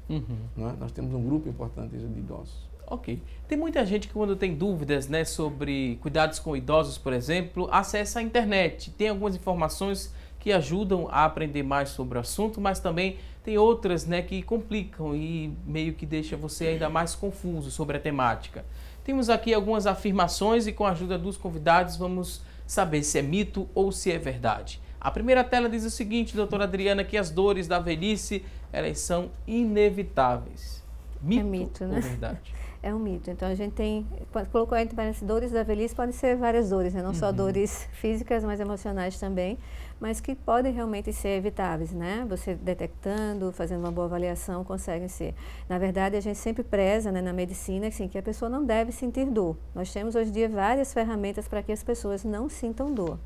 Não é? Nós temos um grupo importante de idosos.
Ok. Tem muita gente que, quando tem dúvidas, né, sobre cuidados com idosos, por exemplo, acessa a internet. Tem algumas informações que ajudam a aprender mais sobre o assunto, mas também tem outras, né, que complicam e meio que deixa você ainda mais confuso sobre a temática. Temos aqui algumas afirmações e, com a ajuda dos convidados, vamos saber se é mito ou se é verdade. A primeira tela diz o seguinte, doutora Adriana, que as dores da velhice, elas são inevitáveis. Mito,
né?
Ou verdade?
É um mito. Então, a gente tem, colocou aí, dores da velhice, podem ser várias dores, né? Não só dores físicas, mas emocionais também, mas que podem realmente ser evitáveis, né? Você detectando, fazendo uma boa avaliação, conseguem ser. Na verdade, a gente sempre preza, né, na medicina, assim, que a pessoa não deve sentir dor. Nós temos hoje em dia várias ferramentas para que as pessoas não sintam dor.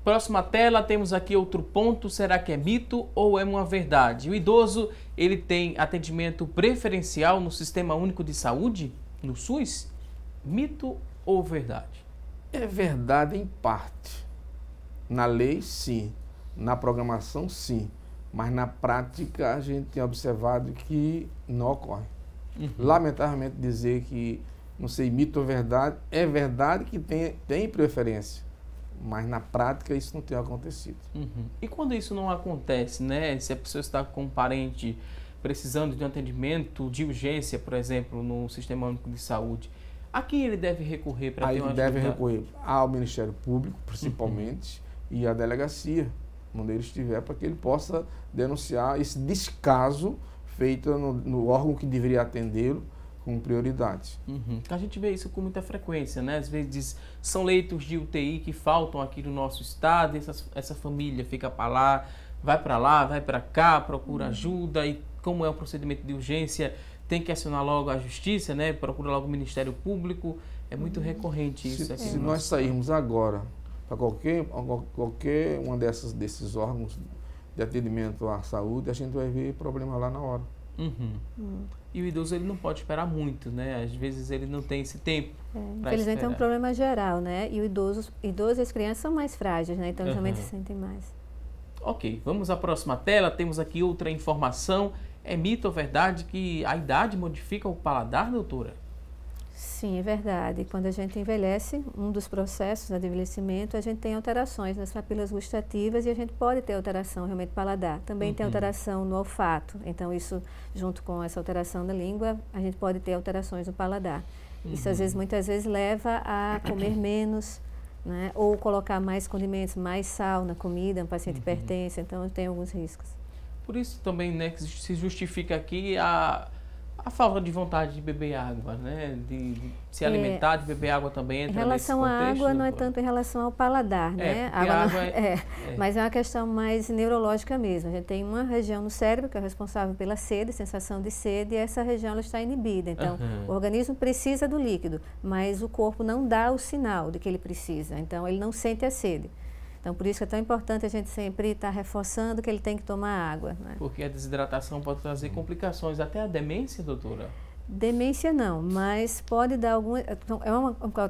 Próxima tela, temos aqui outro ponto, será que é mito ou é uma verdade? O idoso, ele tem atendimento preferencial no Sistema Único de Saúde, no SUS? Mito ou verdade?
É verdade em parte. Na lei, sim. Na programação, sim. Mas na prática, a gente tem observado que não ocorre. Lamentavelmente dizer que, não sei, mito ou verdade, é verdade que tem preferência. Mas na prática isso não tem acontecido.
E quando isso não acontece, né? Se a pessoa está com um parente precisando de um atendimento de urgência, por exemplo, no Sistema Único de Saúde, a quem ele deve recorrer para ter uma ajuda?
Ele deve recorrer ao Ministério Público, principalmente, e à delegacia, onde ele estiver, para que ele possa denunciar esse descaso feito no órgão que deveria atendê-lo, com prioridade.
A gente vê isso com muita frequência, né? Às vezes são leitos de UTI que faltam aqui no nosso estado, e essa família fica para lá, vai para cá, procura ajuda, e como é um procedimento de urgência, tem que acionar logo a justiça, né? Procura logo o Ministério Público. É muito recorrente isso aqui.
Se nós sairmos agora para qualquer um desses órgãos de atendimento à saúde, a gente vai ver problema lá na hora.
E o idoso, ele não pode esperar muito, né? Às vezes ele não tem esse tempo.
Infelizmente é um problema geral, né? E o idoso e as crianças são mais frágeis, né? Então eles realmente se sentem mais.
Ok, vamos à próxima tela. Temos aqui outra informação. É mito ou verdade que a idade modifica o paladar, doutora?
Sim, é verdade. Quando a gente envelhece, um dos processos de envelhecimento, a gente tem alterações nas papilas gustativas e a gente pode ter alteração realmente paladar. Também tem alteração no olfato. Então, isso, junto com essa alteração da língua, a gente pode ter alterações no paladar. Isso, muitas vezes, leva a comer menos, né? Ou colocar mais condimentos, mais sal na comida, um paciente hipertenso. Então, tem alguns riscos.
Por isso também, né, que se justifica aqui a falta de vontade de beber água, né? De se alimentar, de beber água também entra nesse contexto.
Em relação à água, não é tanto em relação ao paladar, né? Mas é uma questão mais neurológica mesmo. A gente tem uma região no cérebro que é responsável pela sede, sensação de sede, e essa região ela está inibida. Então, o organismo precisa do líquido, mas o corpo não dá o sinal de que ele precisa. Então, ele não sente a sede. Então, Então, por isso que é tão importante a gente sempre estar reforçando que ele tem que tomar água, né?
Porque a desidratação pode trazer complicações, até a demência, doutora?
Demência não, mas pode dar algum...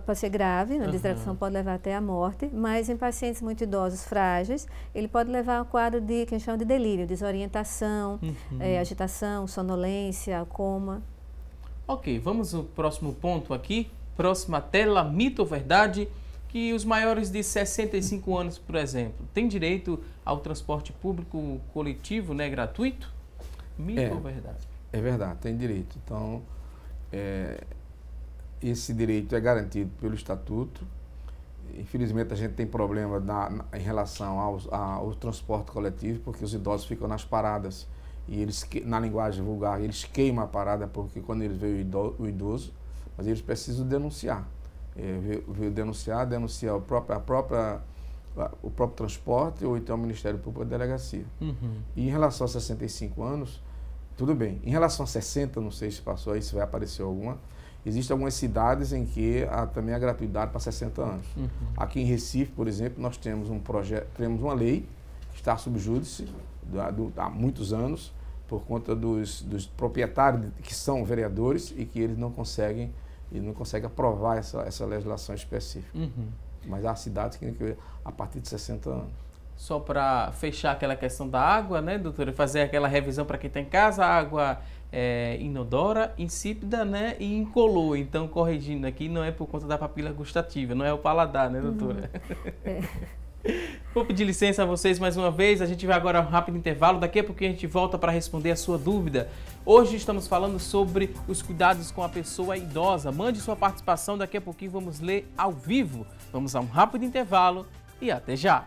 pode ser grave, a desidratação pode levar até a morte, mas em pacientes muito idosos, frágeis, ele pode levar a um quadro de, que a gente chama de delírio, desorientação, agitação, sonolência, coma.
Ok, vamos ao próximo ponto aqui. Próxima tela, mito ou verdade, que os maiores de 65 anos, por exemplo, têm direito ao transporte público coletivo, né, gratuito? Mito ou verdade?
É verdade, tem direito. Então, esse direito é garantido pelo Estatuto. Infelizmente, a gente tem problema em relação ao transporte coletivo, porque os idosos ficam nas paradas e eles, na linguagem vulgar, eles queimam a parada porque quando eles veem o idoso, mas eles precisam denunciar. Denunciar o próprio transporte ou então o Ministério Público da delegacia. E em relação a 65 anos, tudo bem. Em relação a 60, não sei se passou aí, se vai aparecer alguma, existem algumas cidades em que também há gratuidade para 60 anos. Aqui em Recife, por exemplo, nós temos um projeto, temos uma lei que está sob júdice há muitos anos, por conta dos proprietários que são vereadores e que eles não conseguem aprovar essa legislação específica. Mas há cidades que a partir de 60 anos.
Só para fechar aquela questão da água, né, doutora? Fazer aquela revisão para quem está em casa, a água inodora, insípida, né, e incolor. Então, corrigindo aqui, não é por conta da papila gustativa, não é o paladar, né, doutora? Vou pedir licença a vocês mais uma vez, a gente vai agora a um rápido intervalo, daqui a pouco a gente volta para responder a sua dúvida. Hoje estamos falando sobre os cuidados com a pessoa idosa. Mande sua participação, daqui a pouquinho vamos ler ao vivo. Vamos a um rápido intervalo e até já!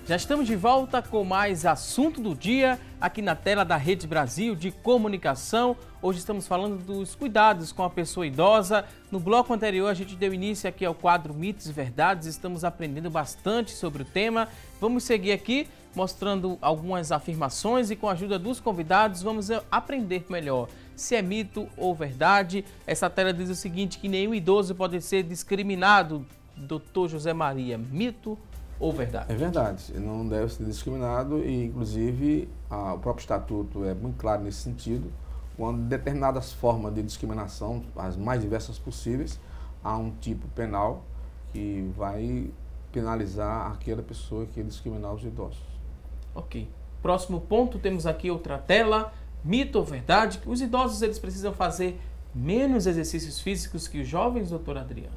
Já estamos de volta com mais assunto do dia aqui na tela da Rede Brasil de Comunicação. Hoje estamos falando dos cuidados com a pessoa idosa. No bloco anterior a gente deu início aqui ao quadro Mitos e Verdades. Estamos aprendendo bastante sobre o tema. Vamos seguir aqui mostrando algumas afirmações e com a ajuda dos convidados vamos aprender melhor se é mito ou verdade. Essa tela diz o seguinte, que nenhum idoso pode ser discriminado. Dr. José Maria, mito ou verdade? É
verdade, não deve ser discriminado e, inclusive, o próprio Estatuto é muito claro nesse sentido. Quando determinadas formas de discriminação, as mais diversas possíveis, há um tipo penal que vai penalizar aquela pessoa que discriminar os idosos.
Ok. Próximo ponto, temos aqui outra tela. Mito ou verdade? Que os idosos eles precisam fazer menos exercícios físicos que os jovens, doutora Adriana?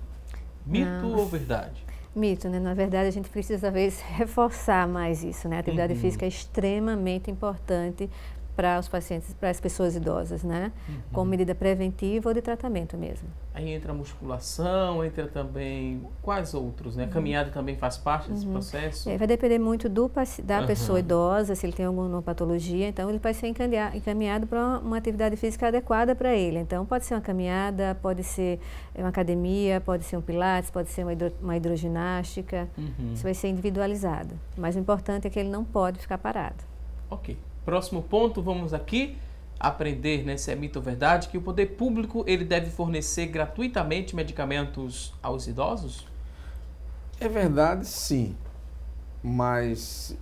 Mito ou verdade?
Mito, né? Na verdade, a gente precisa, talvez, reforçar mais isso, né? A atividade física é extremamente importante para os pacientes, para as pessoas idosas, né? Como medida preventiva ou de tratamento mesmo.
Aí entra a musculação, entra também quais outros, né? A caminhada também faz parte desse processo?
Vai depender muito da pessoa idosa, se ele tem alguma patologia, então ele vai ser encaminhado para uma atividade física adequada para ele. Então pode ser uma caminhada, pode ser uma academia, pode ser um pilates, pode ser uma hidroginástica, isso vai ser individualizado. Mas o importante é que ele não pode ficar parado.
Ok. Próximo ponto, vamos aqui aprender, né, se é mito ou verdade, que o poder público ele deve fornecer gratuitamente medicamentos aos idosos?
É verdade, sim. Mas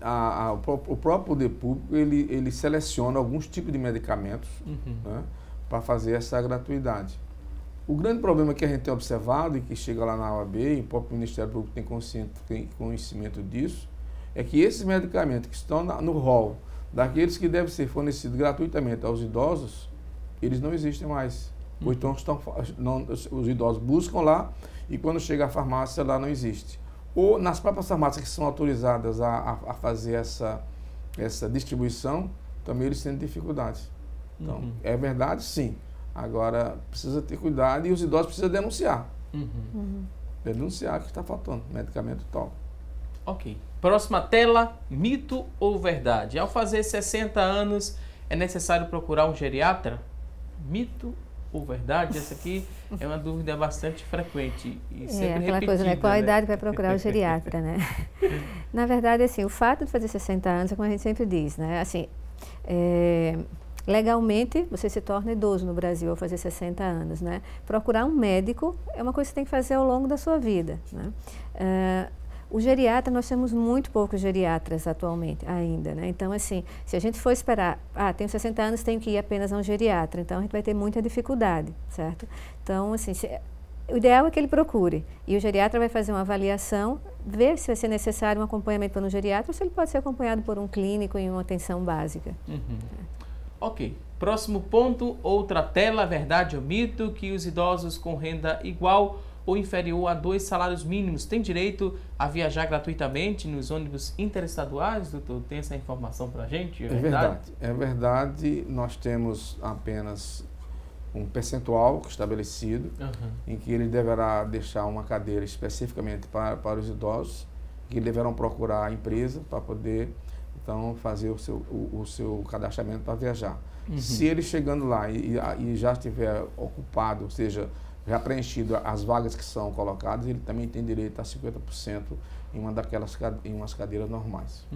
o próprio poder público ele seleciona alguns tipos de medicamentos, né, para fazer essa gratuidade. O grande problema que a gente tem observado e que chega lá na OAB, e o próprio Ministério Público tem conhecimento disso, é que esses medicamentos que estão no rol daqueles que devem ser fornecidos gratuitamente aos idosos, eles não existem mais. Ou então os idosos buscam lá e quando chega à farmácia lá não existe. Ou nas próprias farmácias que são autorizadas a fazer essa distribuição, também eles têm dificuldades. Então, é verdade, sim. Agora, precisa ter cuidado e os idosos precisam denunciar. Denunciar que está faltando medicamento tal.
Ok. Próxima tela, mito ou verdade? Ao fazer 60 anos, é necessário procurar um geriatra? Mito por verdade? Essa aqui é uma dúvida bastante frequente e sempre
aquela
repetida,
coisa, né? Qual a
né?
idade vai procurar o geriatra, né? Na verdade, assim, o fato de fazer 60 anos é como a gente sempre diz, né? Assim, legalmente, você se torna idoso no Brasil ao fazer 60 anos, né? Procurar um médico é uma coisa que você tem que fazer ao longo da sua vida, né? O geriatra, nós temos muito poucos geriatras atualmente ainda, né? Então, assim, se a gente for esperar, tenho 60 anos, tenho que ir apenas a um geriatra, então a gente vai ter muita dificuldade, certo? Então, assim, o ideal é que ele procure, e o geriatra vai fazer uma avaliação, ver se vai ser necessário um acompanhamento por um geriatra, ou se ele pode ser acompanhado por um clínico em uma atenção básica.
Ok. Próximo ponto, outra tela, verdade ou mito, que os idosos com renda igual ou inferior a 2 salários mínimos têm direito a viajar gratuitamente nos ônibus interestaduais, doutor? Tem essa informação para a gente?
É verdade. É verdade. Nós temos apenas um percentual estabelecido, em que ele deverá deixar uma cadeira especificamente para os idosos, que deverão procurar a empresa para poder, então, fazer o seu cadastramento para viajar. Se ele chegando lá e já estiver ocupado, ou seja, já preenchido as vagas que são colocadas, ele também tem direito a 50% em umas cadeiras normais.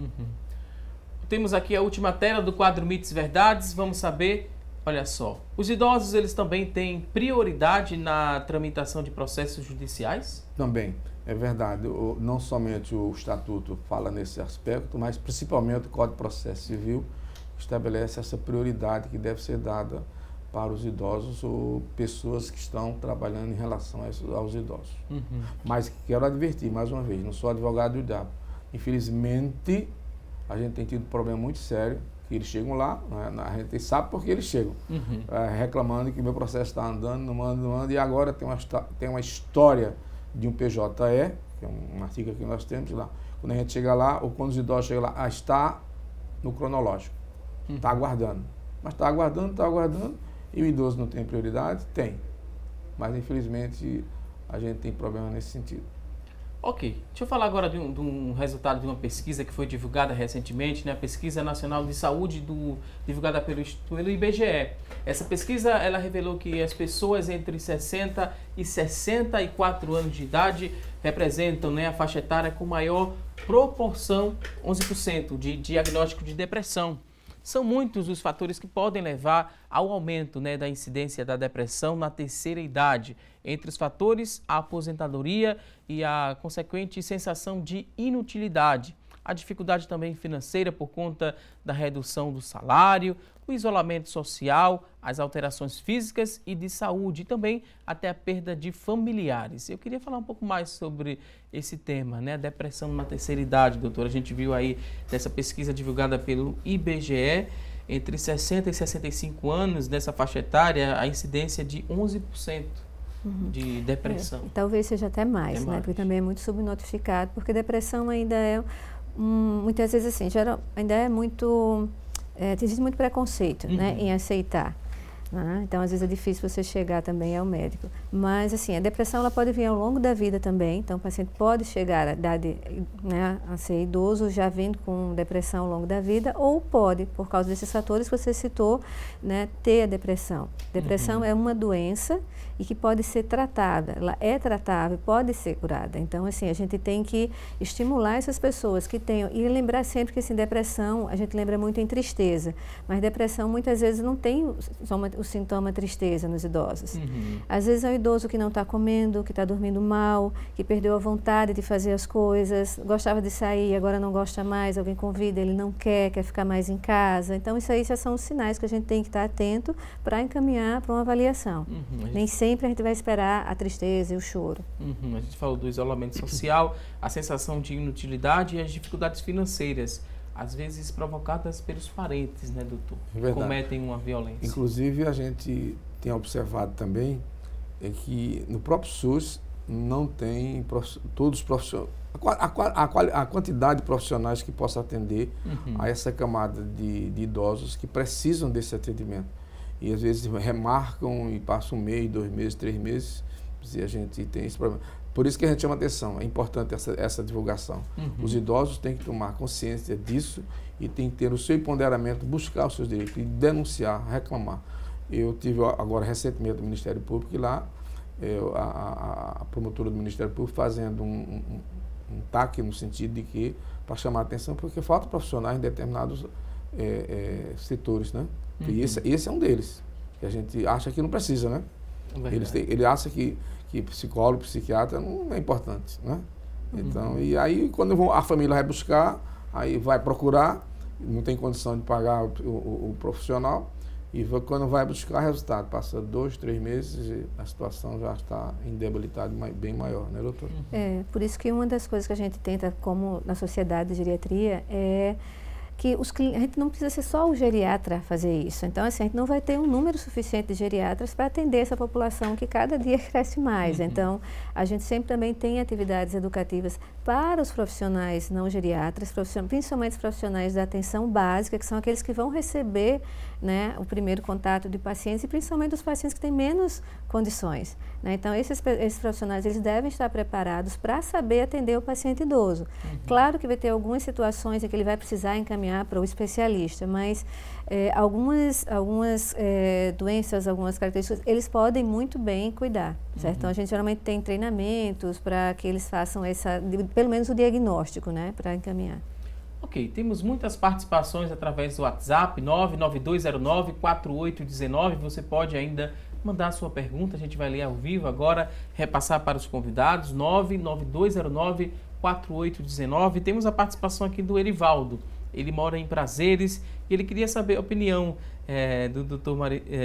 Temos aqui a última tela do quadro Mitos e Verdades. Vamos saber, olha só, os idosos eles também têm prioridade na tramitação de processos judiciais?
Também, é verdade. Não somente o Estatuto fala nesse aspecto, mas principalmente o Código de Processo Civil estabelece essa prioridade que deve ser dada para os idosos ou pessoas que estão trabalhando em relação aos idosos. Mas quero advertir, mais uma vez, não sou advogado do diabo. Infelizmente, a gente tem tido um problema muito sério, que eles chegam lá, né, a gente sabe por que eles chegam, reclamando que meu processo está andando, não anda, e agora tem uma história de um PJE, que é um artigo que nós temos lá. Quando a gente chega lá, ou quando os idosos chegam lá, está no cronológico, está aguardando. Mas está aguardando, e o idoso não tem prioridade? Tem. Mas, infelizmente, a gente tem problema nesse sentido.
Ok. Deixa eu falar agora de um resultado de uma pesquisa que foi divulgada recentemente, né? A Pesquisa Nacional de Saúde divulgada pelo IBGE. Essa pesquisa ela revelou que as pessoas entre 60 e 64 anos de idade representam, né, a faixa etária com maior proporção, 11%, de diagnóstico de depressão. São muitos os fatores que podem levar ao aumento, né, da incidência da depressão na terceira idade. Entre os fatores, a aposentadoria e a consequente sensação de inutilidade. A dificuldade também financeira por conta da redução do salário, o isolamento social, as alterações físicas e de saúde e também até a perda de familiares. Eu queria falar um pouco mais sobre esse tema, né? A depressão na terceira idade, doutora. A gente viu aí dessa pesquisa divulgada pelo IBGE, entre 60 e 65 anos, dessa faixa etária, a incidência de 11% de depressão.
Talvez seja até mais, né? Porque também é muito subnotificado, porque depressão ainda é, muitas vezes assim, ainda é muito... existe muito preconceito, né, em aceitar. Né? Então, às vezes é difícil você chegar também ao médico. Mas, assim, a depressão ela pode vir ao longo da vida também. Então, o paciente pode chegar à idade, né, a ser idoso já vindo com depressão ao longo da vida, ou pode, por causa desses fatores que você citou, né, ter a depressão. Depressão é uma doença e que pode ser tratada. Ela é tratável, pode ser curada. Então, assim, a gente tem que estimular essas pessoas que tenham... E lembrar sempre que, assim, depressão, a gente lembra muito em tristeza. Mas depressão, muitas vezes, não tem só o sintoma tristeza nos idosos. Às vezes é o idoso que não está comendo, que está dormindo mal, que perdeu a vontade de fazer as coisas, gostava de sair, agora não gosta mais, alguém convida, ele não quer ficar mais em casa. Então, isso aí já são os sinais que a gente tem que estar atento para encaminhar para uma avaliação. Nem sempre a gente vai esperar a tristeza e o choro.
A gente falou do isolamento social, a sensação de inutilidade e as dificuldades financeiras, às vezes provocadas pelos parentes, né, doutor? Que cometem uma violência.
Inclusive, a gente tem observado também que no próprio SUS não tem todos os profissionais, a quantidade de profissionais que possa atender a essa camada de idosos que precisam desse atendimento. E às vezes remarcam e passam 1 mês, 2 meses, 3 meses, e a gente tem esse problema. Por isso que a gente chama atenção, é importante essa divulgação. Os idosos têm que tomar consciência disso e têm que ter o seu empoderamento, buscar os seus direitos e denunciar, reclamar. Eu tive agora recentemente no Ministério Público e lá a promotora do Ministério Público fazendo um TAC no sentido de que, para chamar a atenção, porque falta profissionais em determinados setores, né? E esse é um deles, que a gente acha que não precisa, né? Ele acha que psicólogo, psiquiatra não é importante, né? Então, e aí quando a família vai buscar, aí vai procurar, não tem condição de pagar o profissional, e quando vai buscar resultado, passa 2, 3 meses e a situação já está em debilidade bem maior, né, doutor?
Por isso que uma das coisas que a gente tenta, como na sociedade de geriatria, é que a gente não precisa ser só o geriatra a fazer isso. Então, assim, a gente não vai ter um número suficiente de geriatras para atender essa população que cada dia cresce mais. Então, a gente sempre também tem atividades educativas para os profissionais não geriatras, principalmente os profissionais da atenção básica, que são aqueles que vão receber, né, o primeiro contato de pacientes, e principalmente os pacientes que têm menos condições, né? Então, esses profissionais, eles devem estar preparados para saber atender o paciente idoso. Claro que vai ter algumas situações em que ele vai precisar encaminhar para o especialista, mas algumas doenças, algumas características, eles podem muito bem cuidar, certo? Então, a gente geralmente tem treinamentos para que eles façam pelo menos o diagnóstico, né, para encaminhar.
Ok, temos muitas participações através do WhatsApp, 99209-4819. Você pode ainda mandar a sua pergunta, a gente vai ler ao vivo agora, repassar para os convidados, 99209-4819. Temos a participação aqui do Erivaldo. Ele mora em Prazeres e ele queria saber a opinião do Dr.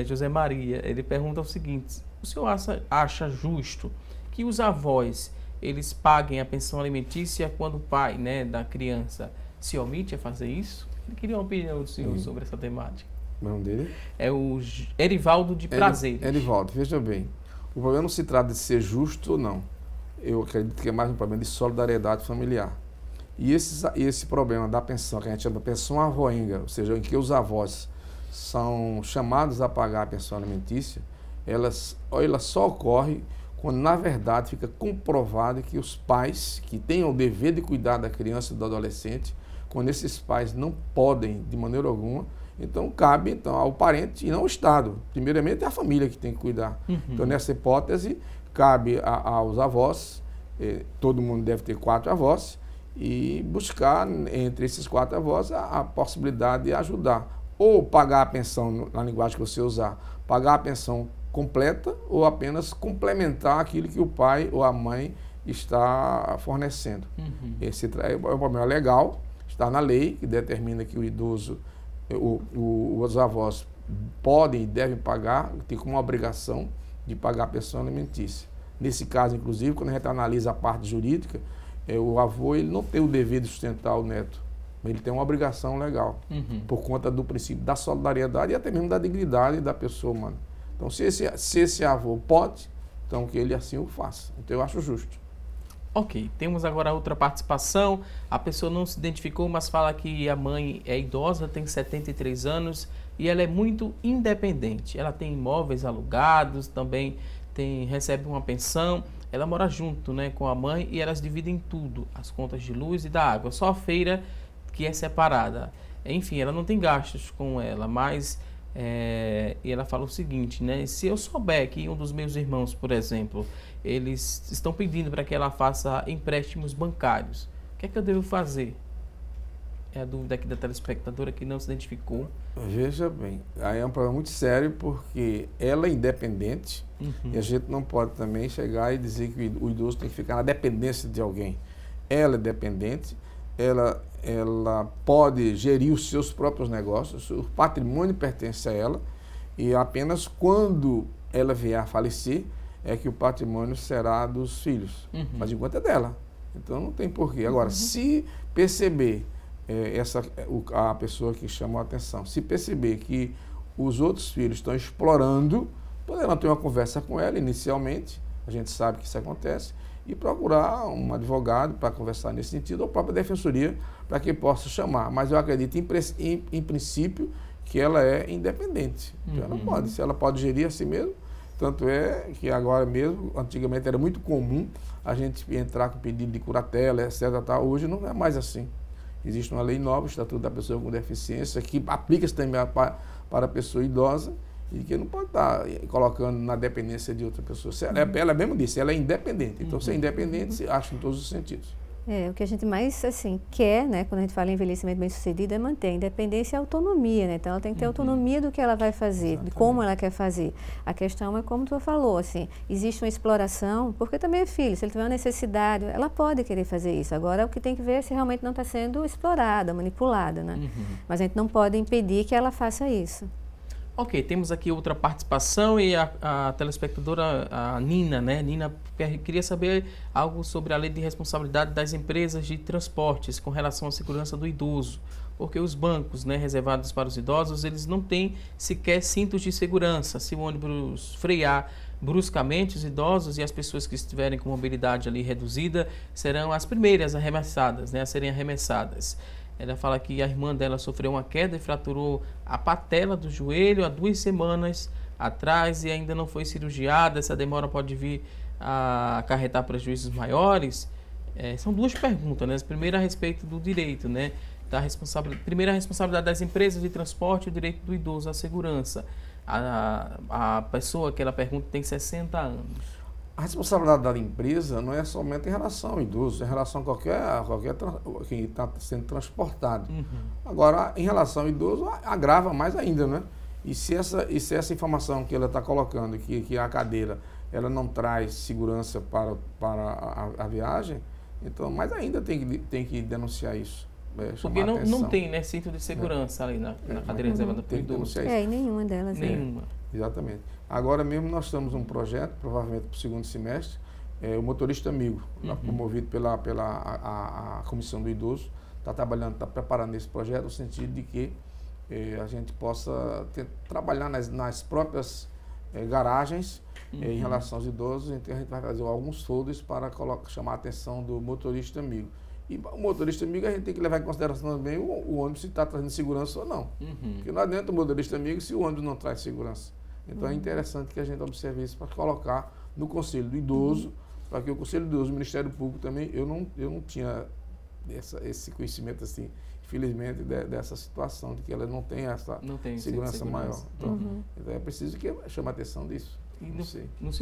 José Maria. Ele pergunta o seguinte: o senhor acha justo que os avós eles paguem a pensão alimentícia quando o pai, né, da criança se omite a fazer isso? Ele queria uma opinião do senhor sobre essa temática.
O nome dele?
É o Erivaldo de Prazeres.
Erivaldo, veja bem, o problema não se trata de ser justo ou não. Eu acredito que é mais um problema de solidariedade familiar. E esse problema da pensão, que a gente chama de pensão avoenga, ou seja, em que os avós são chamados a pagar a pensão alimentícia, ela só ocorre quando, na verdade, fica comprovado que os pais que têm o dever de cuidar da criança e do adolescente, quando esses pais não podem, de maneira alguma, então cabe ao parente e não ao Estado. Primeiramente é a família que tem que cuidar. Então, nessa hipótese, cabe aos avós, todo mundo deve ter 4 avós, e buscar entre esses 4 avós a possibilidade de ajudar. Ou pagar a pensão, na linguagem que você usar, pagar a pensão completa ou apenas complementar aquilo que o pai ou a mãe está fornecendo. Esse é um problema legal, está na lei, que determina que o idoso, os avós podem e devem pagar, tem como obrigação de pagar a pensão alimentícia. Nesse caso, inclusive, quando a gente analisa a parte jurídica, o avô ele não tem o dever de sustentar o neto, mas ele tem uma obrigação legal, por conta do princípio da solidariedade e até mesmo da dignidade da pessoa humana. Então, se esse avô pode, então que ele assim o faça. Então, eu acho justo.
Ok, temos agora outra participação. A pessoa não se identificou, mas fala que a mãe é idosa, tem 73 anos e ela é muito independente. Ela tem imóveis alugados, também recebe uma pensão. Ela mora junto, né, com a mãe e elas dividem tudo, as contas de luz e da água. Só a feira que é separada. Enfim, ela não tem gastos com ela, mas... e ela fala o seguinte, né? Se eu souber que um dos meus irmãos, por exemplo, eles estão pedindo para que ela faça empréstimos bancários, o que é que eu devo fazer? É a dúvida aqui da telespectadora que não se identificou.
Veja bem, aí é um problema muito sério porque ela é independente e a gente não pode também chegar e dizer que o idoso tem que ficar na dependência de alguém. Ela é dependente, ela pode gerir os seus próprios negócios, o patrimônio pertence a ela e apenas quando ela vier a falecer é que o patrimônio será dos filhos, mas enquanto é dela, então não tem porquê. Agora, se perceber, a pessoa que chamou a atenção, se perceber que os outros filhos estão explorando, poderão ter uma conversa com ela inicialmente, a gente sabe que isso acontece, e procurar um advogado para conversar nesse sentido, ou a própria defensoria, para que possa chamar. Mas eu acredito, em princípio, que ela é independente. Então, ela pode, se ela pode gerir a si mesmo, tanto é que agora mesmo, antigamente era muito comum a gente entrar com pedido de curatela, etc. Hoje não é mais assim. Existe uma lei nova, o Estatuto da Pessoa com Deficiência, que aplica-se também para a pessoa idosa, e que não pode estar colocando na dependência de outra pessoa. Ela mesmo disse, ela é independente. Então, ser independente se acha em todos os sentidos.
O que a gente mais, assim, quer, né, quando a gente fala em envelhecimento bem-sucedido, é manter a independência e a autonomia, né? Então, ela tem que ter autonomia do que ela vai fazer,
Exatamente.
de como ela quer fazer. A questão é como tu falou, assim, existe uma exploração, porque também é filho, se ele tiver uma necessidade, ela pode querer fazer isso. Agora, o que tem que ver é se realmente não está sendo explorada, manipulada, né? Mas a gente não pode impedir que ela faça isso.
Ok, temos aqui outra participação e a telespectadora, a Nina, né? Nina queria saber algo sobre a lei de responsabilidade das empresas de transportes com relação à segurança do idoso. Porque os bancos, né, reservados para os idosos, eles não têm sequer cintos de segurança. Se o ônibus frear bruscamente, os idosos e as pessoas que estiverem com mobilidade ali reduzida serão as primeiras arremessadas, né, a serem arremessadas. Ela fala que a irmã dela sofreu uma queda e fraturou a patela do joelho há 2 semanas atrás e ainda não foi cirurgiada. Essa demora pode vir a acarretar prejuízos maiores. São 2 perguntas, né? A primeira a respeito do direito, né? Primeira a responsabilidade das empresas de transporte e o direito do idoso à segurança. A pessoa que ela pergunta tem 60 anos.
A responsabilidade da empresa não é somente em relação ao idoso, é em relação a qualquer quem está sendo transportado. Agora, em relação ao idoso, agrava mais ainda, né? E se essa informação que ela está colocando, que a cadeira ela não traz segurança para a viagem, então mais ainda tem que denunciar isso.
Porque não tem, né, cinto de segurança ali na cadeira reservada para o idoso.
E nenhuma delas.
Nenhuma.
Exatamente. Agora mesmo nós estamos um projeto, provavelmente para o 2º semestre, o Motorista Amigo, promovido pela a Comissão do Idoso, está trabalhando, está preparando esse projeto no sentido de que a gente possa trabalhar nas próprias garagens em relação aos idosos. Então a gente vai fazer alguns folders para chamar a atenção do motorista amigo. E o motorista amigo a gente tem que levar em consideração também o ônibus se está trazendo segurança ou não. Porque não adianta o motorista amigo se o ônibus não traz segurança. Então é interessante que a gente observe isso para colocar no Conselho do Idoso, para que o Conselho do Idoso, o Ministério Público também, eu não tinha esse conhecimento assim, infelizmente, dessa situação, de que ela não tem essa segurança maior. Então é preciso que chame a atenção disso.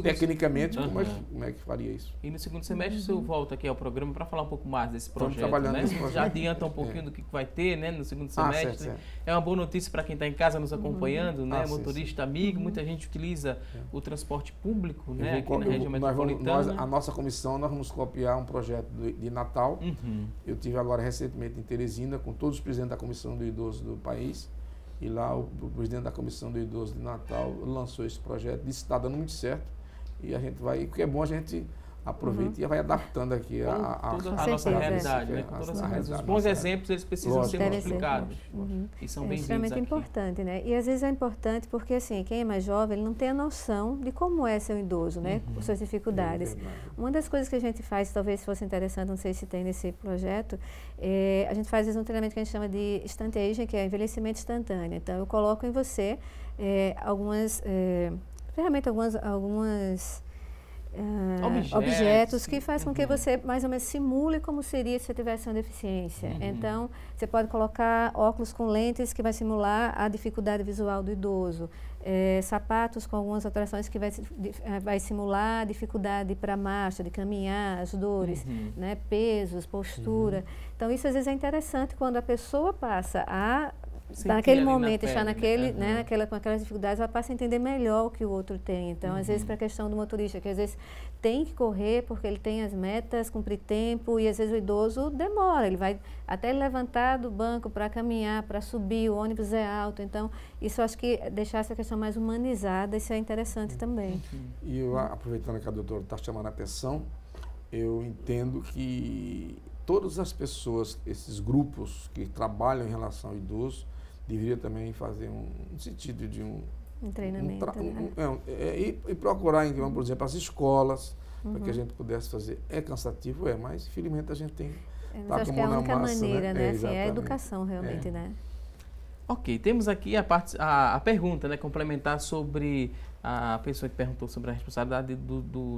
Tecnicamente, como é que faria isso?
E no 2º semestre o senhor volta aqui ao programa para falar um pouco mais desse projeto,
trabalhando
né?
nesse projeto.
Já adianta um pouquinho do que vai ter, né, no 2º semestre.
Certo.
É uma boa notícia para quem está em casa nos acompanhando, né? Motorista
sim.
amigo, muita gente utiliza o transporte público, né, aqui na região metropolitana.
A nossa comissão, nós vamos copiar um projeto de Natal. Eu tive agora recentemente em Teresina com todos os presidentes da Comissão do Idoso do país. E lá o presidente da Comissão do Idoso de Natal lançou esse projeto, disse que está dando muito certo. E a gente vai, porque é bom a gente aproveita e vai adaptando aqui
a nossa realidade, né? Os bons exemplos, eles precisam ser multiplicados. E são bem-vindos
extremamente
aqui.
Importante, né? E às vezes é importante porque, assim, quem é mais jovem, ele não tem a noção de como é ser um idoso, né? Com suas dificuldades. Uma das coisas que a gente faz, talvez fosse interessante, não sei se tem nesse projeto, a gente faz um treinamento que a gente chama de instant aging, que é envelhecimento instantâneo. Então, eu coloco em você algumas ferramentas, algumas objetos que faz com que você mais ou menos simule como seria se você tivesse uma deficiência. Então, você pode colocar óculos com lentes que vai simular a dificuldade visual do idoso, sapatos com algumas alterações que vai simular a dificuldade para a marcha, de caminhar, as dores, né, pesos, postura. Então, isso às vezes é interessante quando a pessoa passa a naquele momento, estar com aquelas dificuldades, ela passa a entender melhor o que o outro tem. Então, às vezes, para a questão do motorista, que às vezes tem que correr porque ele tem as metas, cumprir tempo, e às vezes o idoso demora, ele vai até ele levantar do banco para caminhar, para subir, o ônibus é alto. Então, isso eu acho que deixar essa questão mais humanizada, isso é interessante também.
E eu, aproveitando que a doutora está chamando a atenção, eu entendo que todas as pessoas, esses grupos que trabalham em relação ao idoso, deveria também fazer um sentido de um
treinamento,
e procurar, então, por exemplo, as escolas, para que a gente pudesse fazer. É cansativo, mas infelizmente a gente tem que
tá acho que é a única maneira, né? Assim, é a educação realmente, né?
Ok, temos aqui a pergunta, né, complementar sobre a pessoa que perguntou sobre a responsabilidade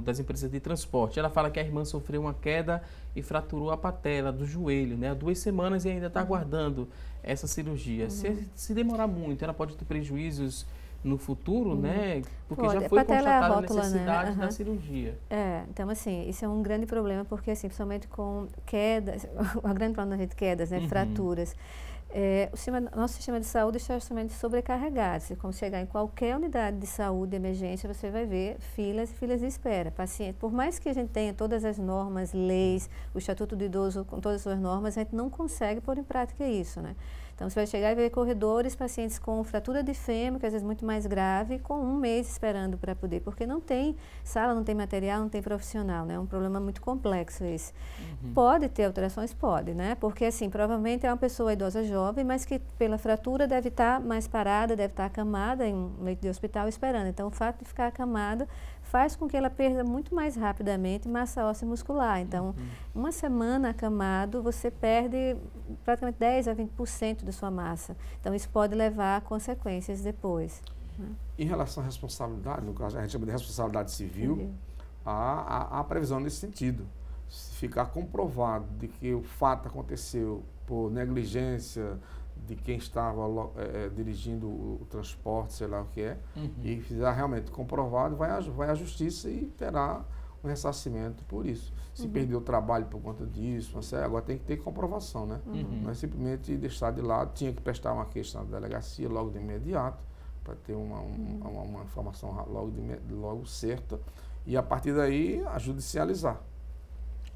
das empresas de transporte. Ela fala que a irmã sofreu uma queda e fraturou a patela do joelho, né, há 2 semanas e ainda está aguardando essa cirurgia. Se demorar muito, ela pode ter prejuízos no futuro, né? Porque
Pode.
já foi constatada a
rótula,
necessidade
né?
da cirurgia.
Então assim, isso é um grande problema, porque assim, principalmente com quedas, o grande problema da gente quedas, né? Fraturas. Nosso sistema de saúde está justamente sobrecarregado. Se como chegar em qualquer unidade de saúde de emergência, você vai ver filas e filas de espera. Paciente, por mais que a gente tenha todas as normas, leis, o Estatuto do Idoso com todas as suas normas, a gente não consegue pôr em prática isso, né? Então, você vai chegar e ver corredores, pacientes com fratura de fêmur, que às vezes muito mais grave, com 1 mês esperando para poder, porque não tem sala, não tem material, não tem profissional, né? É um problema muito complexo esse. Pode ter alterações? Pode, né? Porque, assim, provavelmente é uma pessoa idosa jovem, mas que pela fratura deve estar mais parada, deve estar acamada em um leito de hospital esperando. Então, o fato de ficar acamada faz com que ela perda muito mais rapidamente massa óssea muscular. Então, uma semana acamado, você perde praticamente 10 a 20% da sua massa. Então, isso pode levar a consequências depois. Né?
Em relação à responsabilidade, no caso a gente chama de responsabilidade civil, há previsão nesse sentido. Se ficar comprovado de que o fato aconteceu por negligência de quem estava dirigindo o transporte, sei lá o que é, e fizer realmente comprovado, vai à justiça e terá um ressarcimento por isso. Se perdeu o trabalho por conta disso, agora tem que ter comprovação, né? Não é simplesmente deixar de lado, tinha que prestar uma queixa na delegacia logo de imediato, para ter uma informação logo certa, e a partir daí a judicializar.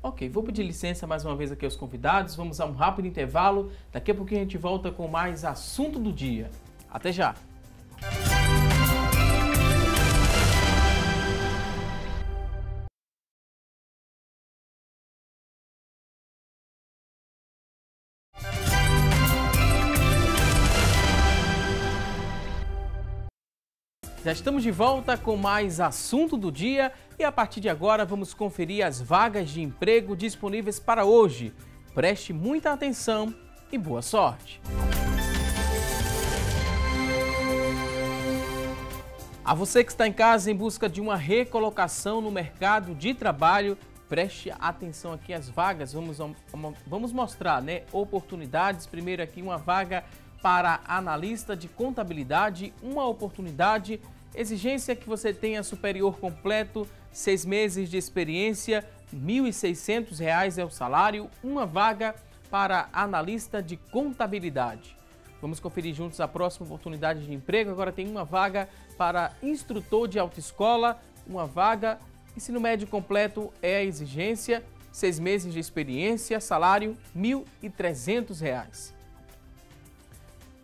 Ok, vou pedir licença mais uma vez aqui aos convidados, vamos a um rápido intervalo, daqui a pouquinho a gente volta com mais assunto do dia. Até já! Já estamos de volta com mais assunto do dia e a partir de agora vamos conferir as vagas de emprego disponíveis para hoje. Preste muita atenção e boa sorte! A você que está em casa em busca de uma recolocação no mercado de trabalho, preste atenção aqui às vagas. Vamos mostrar, né, oportunidades. Primeiro aqui uma vaga para analista de contabilidade, uma oportunidade, exigência que você tenha superior completo, 6 meses de experiência, R$ 1.600 é o salário, uma vaga para analista de contabilidade. Vamos conferir juntos a próxima oportunidade de emprego. Agora tem uma vaga para instrutor de autoescola, uma vaga, ensino médio completo é a exigência, 6 meses de experiência, salário R$ 1.300.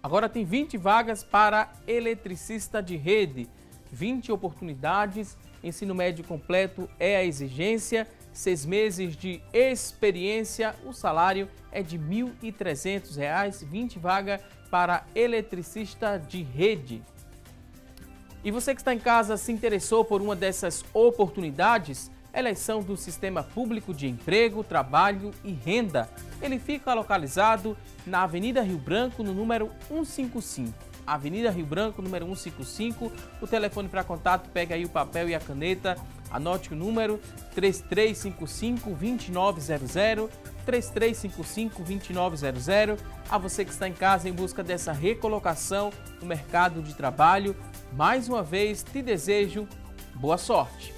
Agora tem 20 vagas para eletricista de rede, 20 oportunidades, ensino médio completo é a exigência, 6 meses de experiência, o salário é de R$ 1.300, 20 vagas para eletricista de rede. E você que está em casa se interessou por uma dessas oportunidades? Elas são do Sistema Público de Emprego, Trabalho e Renda. Ele fica localizado na Avenida Rio Branco, no número 155. Avenida Rio Branco, número 155. O telefone para contato, pega aí o papel e a caneta. Anote o número 3355-2900, 3355-2900. A você que está em casa em busca dessa recolocação no mercado de trabalho, mais uma vez te desejo boa sorte.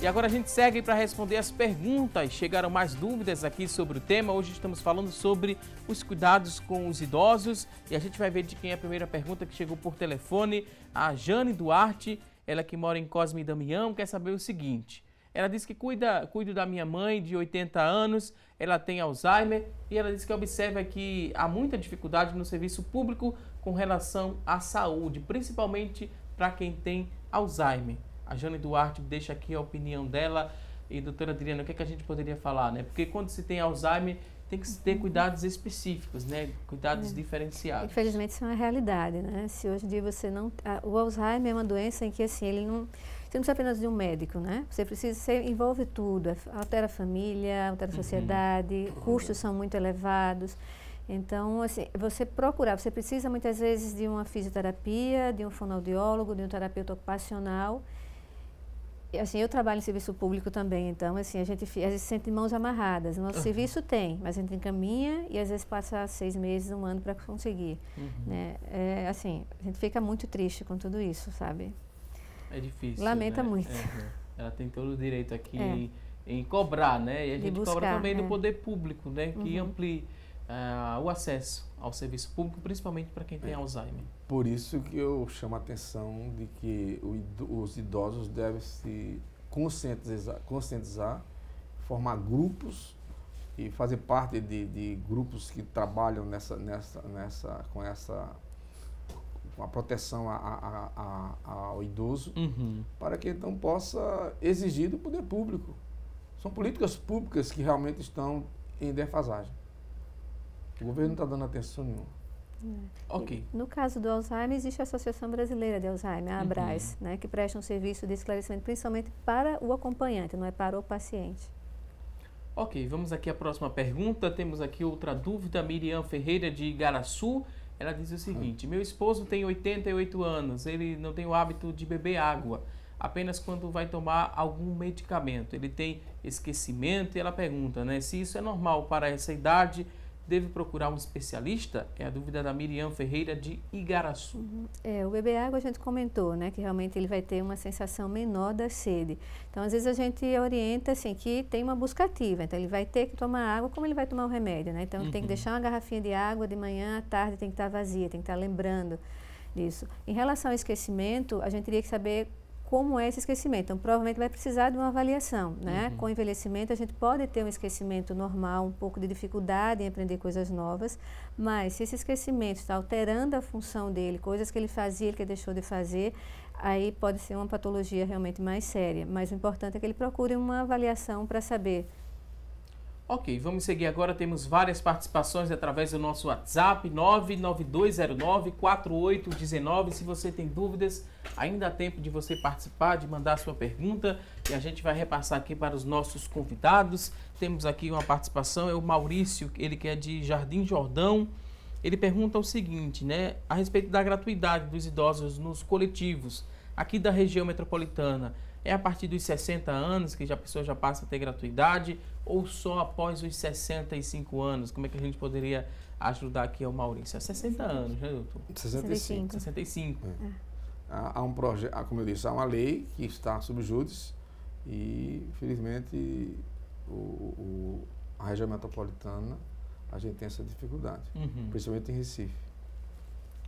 E agora a gente segue para responder as perguntas. Chegaram mais dúvidas aqui sobre o tema. Hoje estamos falando sobre os cuidados com os idosos. E a gente vai ver de quem é a primeira pergunta que chegou por telefone. A Jane Duarte, ela que mora em Cosme e Damião, quer saber o seguinte. Ela diz que cuido da minha mãe de 80 anos, ela tem Alzheimer. E ela diz que observa que há muita dificuldade no serviço público com relação à saúde, principalmente para quem tem Alzheimer. A Jane Duarte deixa aqui a opinião dela. E, doutora Adriana, o que é que a gente poderia falar, né? Porque quando se tem Alzheimer, tem que se ter cuidados específicos, né? Cuidados diferenciados.
Infelizmente, isso é uma realidade, né? Se hoje em dia você não... O Alzheimer é uma doença em que, assim, ele não... Você não precisa apenas de um médico, né? Você envolve tudo. Altera a família, altera a sociedade, custos são muito elevados. Então, assim, você precisa muitas vezes de uma fisioterapia, de um fonoaudiólogo, de um terapeuta ocupacional. Assim, eu trabalho em serviço público também, então, assim, a gente às vezes sente mãos amarradas. Nosso serviço tem, mas a gente encaminha e às vezes passa 6 meses, 1 ano para conseguir, né? Assim, a gente fica muito triste com tudo isso, sabe?
É difícil,
Lamenta
né?
muito.
Ela tem todo o direito aqui em cobrar, né? E a gente
buscar,
cobra também do poder público, né? Que amplie o acesso ao serviço público, principalmente para quem tem Alzheimer.
Por isso que eu chamo a atenção de que os idosos devem se conscientizar, formar grupos e fazer parte de grupos que trabalham com a proteção ao idoso, para que então possa exigir do poder público. São políticas públicas que realmente estão em defasagem. O governo não está dando atenção nenhuma.
Ok.
No caso do Alzheimer, existe a Associação Brasileira de Alzheimer, a ABRAS, né, que presta um serviço de esclarecimento principalmente para o acompanhante, não é para o paciente.
Ok, vamos aqui à próxima pergunta. Temos aqui outra dúvida, Miriam Ferreira de Igaraçu. Ela diz o seguinte: meu esposo tem 88 anos, ele não tem o hábito de beber água, apenas quando vai tomar algum medicamento. Ele tem esquecimento e ela pergunta, né, se isso é normal para essa idade. Deve procurar um especialista? É a dúvida da Miriam Ferreira de Igaraçu.
O beber água a gente comentou, né, que realmente ele vai ter uma sensação menor da sede. Então, às vezes a gente orienta assim que tem uma busca ativa. Então, ele vai ter que tomar água como ele vai tomar o remédio, né? Então, tem que deixar uma garrafinha de água de manhã, à tarde tem que estar vazia, tem que estar lembrando disso. Em relação ao esquecimento, a gente teria que saber como é esse esquecimento. Então, provavelmente vai precisar de uma avaliação, né? Com o envelhecimento, a gente pode ter um esquecimento normal, um pouco de dificuldade em aprender coisas novas, mas se esse esquecimento está alterando a função dele, coisas que ele fazia, ele que deixou de fazer, aí pode ser uma patologia realmente mais séria. Mas o importante é que ele procure uma avaliação para saber.
Ok, vamos seguir agora. Temos várias participações através do nosso WhatsApp, 99209-4819. Se você tem dúvidas, ainda há tempo de você participar, de mandar a sua pergunta e a gente vai repassar aqui para os nossos convidados. Temos aqui uma participação, é o Maurício, ele que é de Jardim Jordão. Ele pergunta o seguinte, né, a respeito da gratuidade dos idosos nos coletivos aqui da região metropolitana. É a partir dos 60 anos que a pessoa já passa a ter gratuidade ou só após os 65 anos? Como é que a gente poderia ajudar aqui ao Maurício? É 60 anos, né, doutor?
65.
65.
Há um projeto, como eu disse, há uma lei que está sob júdice e, infelizmente, a região metropolitana, a gente tem essa dificuldade, principalmente em Recife.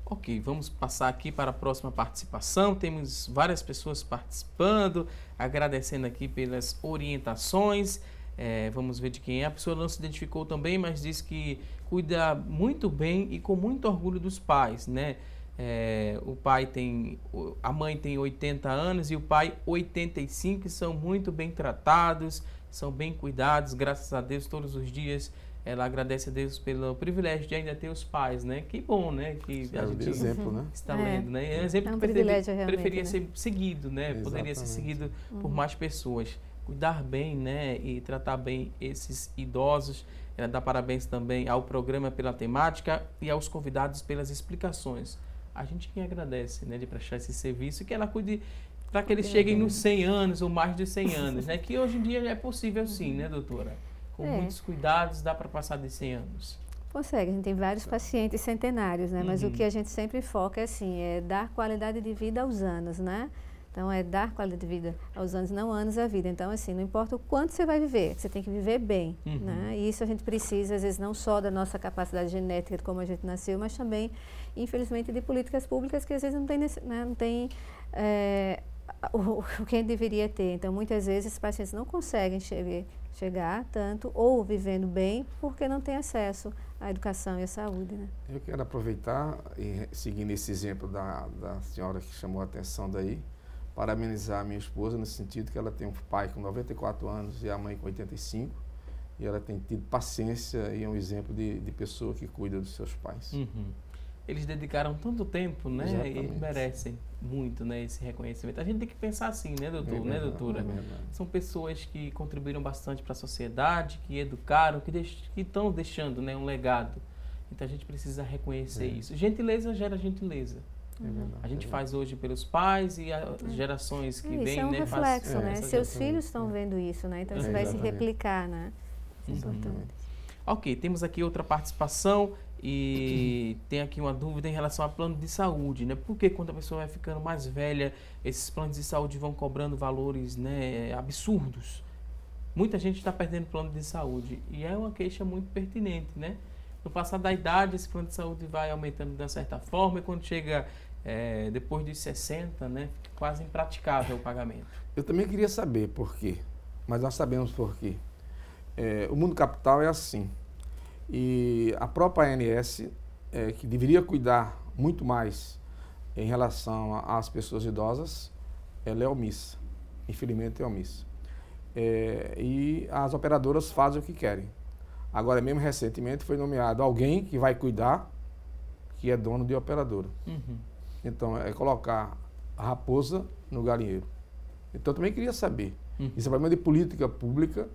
Ok, vamos passar aqui para a próxima participação. Temos várias pessoas participando, agradecendo aqui pelas orientações. Vamos ver de quem é. A pessoa não se identificou também, mas diz que cuida muito bem e com muito orgulho dos pais, né? A mãe tem 80 anos e o pai 85, são muito bem tratados, são bem cuidados, graças a Deus, todos os dias. Ela agradece a Deus pelo privilégio de ainda ter os pais, né? Que bom, né? Que a gente
exemplo, né?
está lendo, né? É um exemplo
um
que preferia
né?
ser seguido, né?
Exatamente.
Poderia ser seguido por mais pessoas. Cuidar bem, né? E tratar bem esses idosos. Ela dá parabéns também ao programa pela temática e aos convidados pelas explicações. A gente que agradece, né? De prestar esse serviço e que ela cuide para que eles cheguem nos 100 anos ou mais de 100 anos, né? Que hoje em dia é possível sim, né, doutora? Com muitos cuidados, dá para passar de 100 anos.
Consegue, a gente tem vários pacientes centenários, né? Mas o que a gente sempre foca é assim, é dar qualidade de vida aos anos, né? Então, é dar qualidade de vida aos anos, não anos à vida. Então, assim, não importa o quanto você vai viver, você tem que viver bem, né? E isso a gente precisa, às vezes, não só da nossa capacidade genética, de como a gente nasceu, mas também, infelizmente, de políticas públicas que, às vezes, não tem o que a gente deveria ter. Então, muitas vezes, os pacientes não conseguem chegar tanto ou vivendo bem porque não tem acesso à educação e à saúde, né?
Eu quero aproveitar e seguindo esse exemplo da senhora que chamou a atenção daí, parabenizar a minha esposa no sentido que ela tem um pai com 94 anos e a mãe com 85 e ela tem tido paciência e é um exemplo de pessoa que cuida dos seus pais.
Eles dedicaram tanto tempo, né?
Exatamente.
E merecem muito, né, esse reconhecimento. A gente tem que pensar assim, né, doutor? Né, doutora? São pessoas que contribuíram bastante para a sociedade, que educaram, que estão deixando, né, um legado. Então a gente precisa reconhecer isso. Gentileza gera gentileza. A gente faz hoje pelos pais e as gerações que vêm,
isso é um
né,
reflexo, né?
essa
Seus
geração.
filhos estão vendo isso, né? Então isso vai se replicar, né? Isso é importante.
Ok, temos aqui outra participação e tem aqui uma dúvida em relação ao plano de saúde, né? Porque quando a pessoa vai ficando mais velha, esses planos de saúde vão cobrando valores, né, absurdos. Muita gente está perdendo plano de saúde e é uma queixa muito pertinente, né? No passar da idade, esse plano de saúde vai aumentando de uma certa forma e quando chega depois dos 60, né, fica quase impraticável o pagamento.
Eu também queria saber por quê, mas nós sabemos por quê. O mundo capital é assim. E a própria ANS, que deveria cuidar muito mais em relação às pessoas idosas, ela é omissa. Infelizmente é omissa. E as operadoras fazem o que querem. Agora, mesmo recentemente, foi nomeado alguém que vai cuidar, que é dono de operadora. Então, é colocar a raposa no galinheiro. Então, eu também queria saber. Isso é problema de política pública,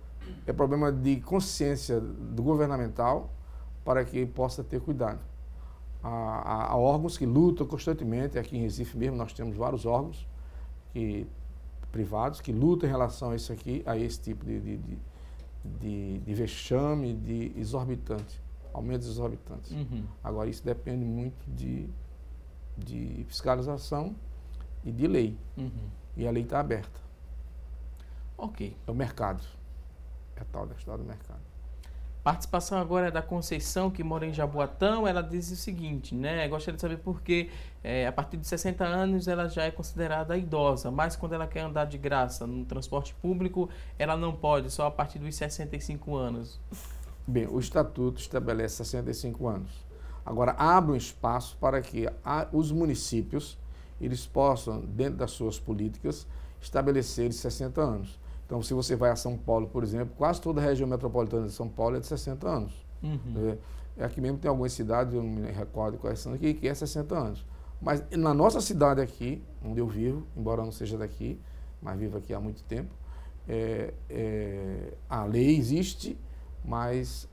é problema de consciência do governamental para que possa ter cuidado. Há órgãos que lutam constantemente, aqui em Recife mesmo nós temos vários órgãos privados que lutam em relação a isso aqui, a esse tipo de vexame, de exorbitante, aumentos exorbitantes. Agora, isso depende muito de fiscalização e de lei. E a lei está aberta.
Ok.
É o mercado. É a tal da história do mercado.
Participação agora é da Conceição, que mora em Jaboatão. Ela diz o seguinte, né? Gostaria de saber por que a partir de 60 anos ela já é considerada idosa, mas quando ela quer andar de graça no transporte público, ela não pode, só a partir dos 65 anos.
Bem, o Estatuto estabelece 65 anos. Agora, abre um espaço para que os municípios eles possam, dentro das suas políticas, estabelecer 60 anos. Então, se você vai a São Paulo, por exemplo, quase toda a região metropolitana de São Paulo é de 60 anos. Aqui mesmo tem algumas cidades, eu não me recordo quais são aqui, que é 60 anos. Mas na nossa cidade aqui, onde eu vivo, embora eu não seja daqui, mas vivo aqui há muito tempo, a lei existe, mas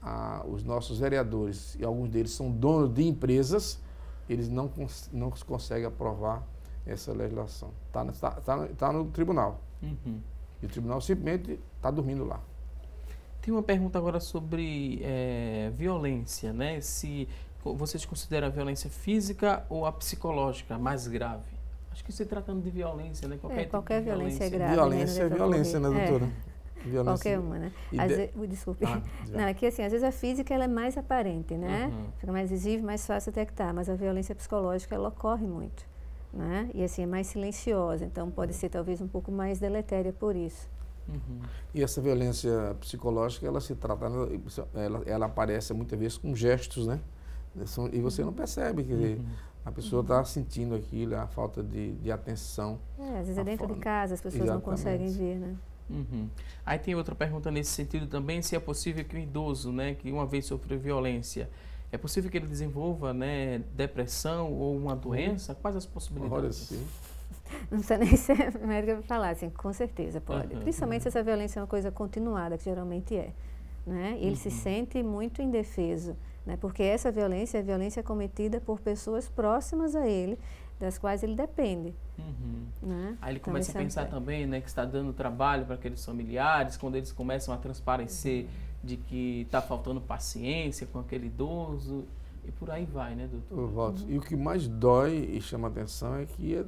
os nossos vereadores, e alguns deles são donos de empresas, eles não conseguem aprovar essa legislação. Está no tribunal. E o tribunal simplesmente está dormindo lá.
Tem uma pergunta agora sobre violência, né? Se vocês consideram a violência física ou a psicológica mais grave? Acho que se tratando de violência, né?
Qualquer violência é grave.
Violência é violência, né, doutora? Violência.
Qualquer uma, né? Desculpe. Não, é que assim, às vezes a física ela é mais aparente, né? Fica mais visível, mais fácil detectar, mas a violência psicológica ela ocorre muito. Né? E assim, é mais silenciosa, então pode ser talvez um pouco mais deletéria por isso.
E essa violência psicológica, ela se trata, ela aparece muitas vezes com gestos, né? E você não percebe, quer dizer, a pessoa está sentindo aquilo, a falta de atenção.
Às vezes é dentro de casa, as pessoas não conseguem ver, né?
Aí tem outra pergunta nesse sentido também, se é possível que o idoso, né, que uma vez sofreu violência, é possível que ele desenvolva, né, depressão ou uma doença? Quais as possibilidades?
Olha, sim.
Não precisa nem ser médica para falar, assim, com certeza pode. Principalmente se essa violência é uma coisa continuada, que geralmente é. Né? E ele se sente muito indefeso, né? Porque essa violência é violência cometida por pessoas próximas a ele, das quais ele depende. Né?
Aí ele começa a pensar também, né, que está dando trabalho para aqueles familiares, quando eles começam a transparecer de que está faltando paciência com aquele idoso, e por aí vai, né, doutor?
E o que mais dói e chama atenção é que,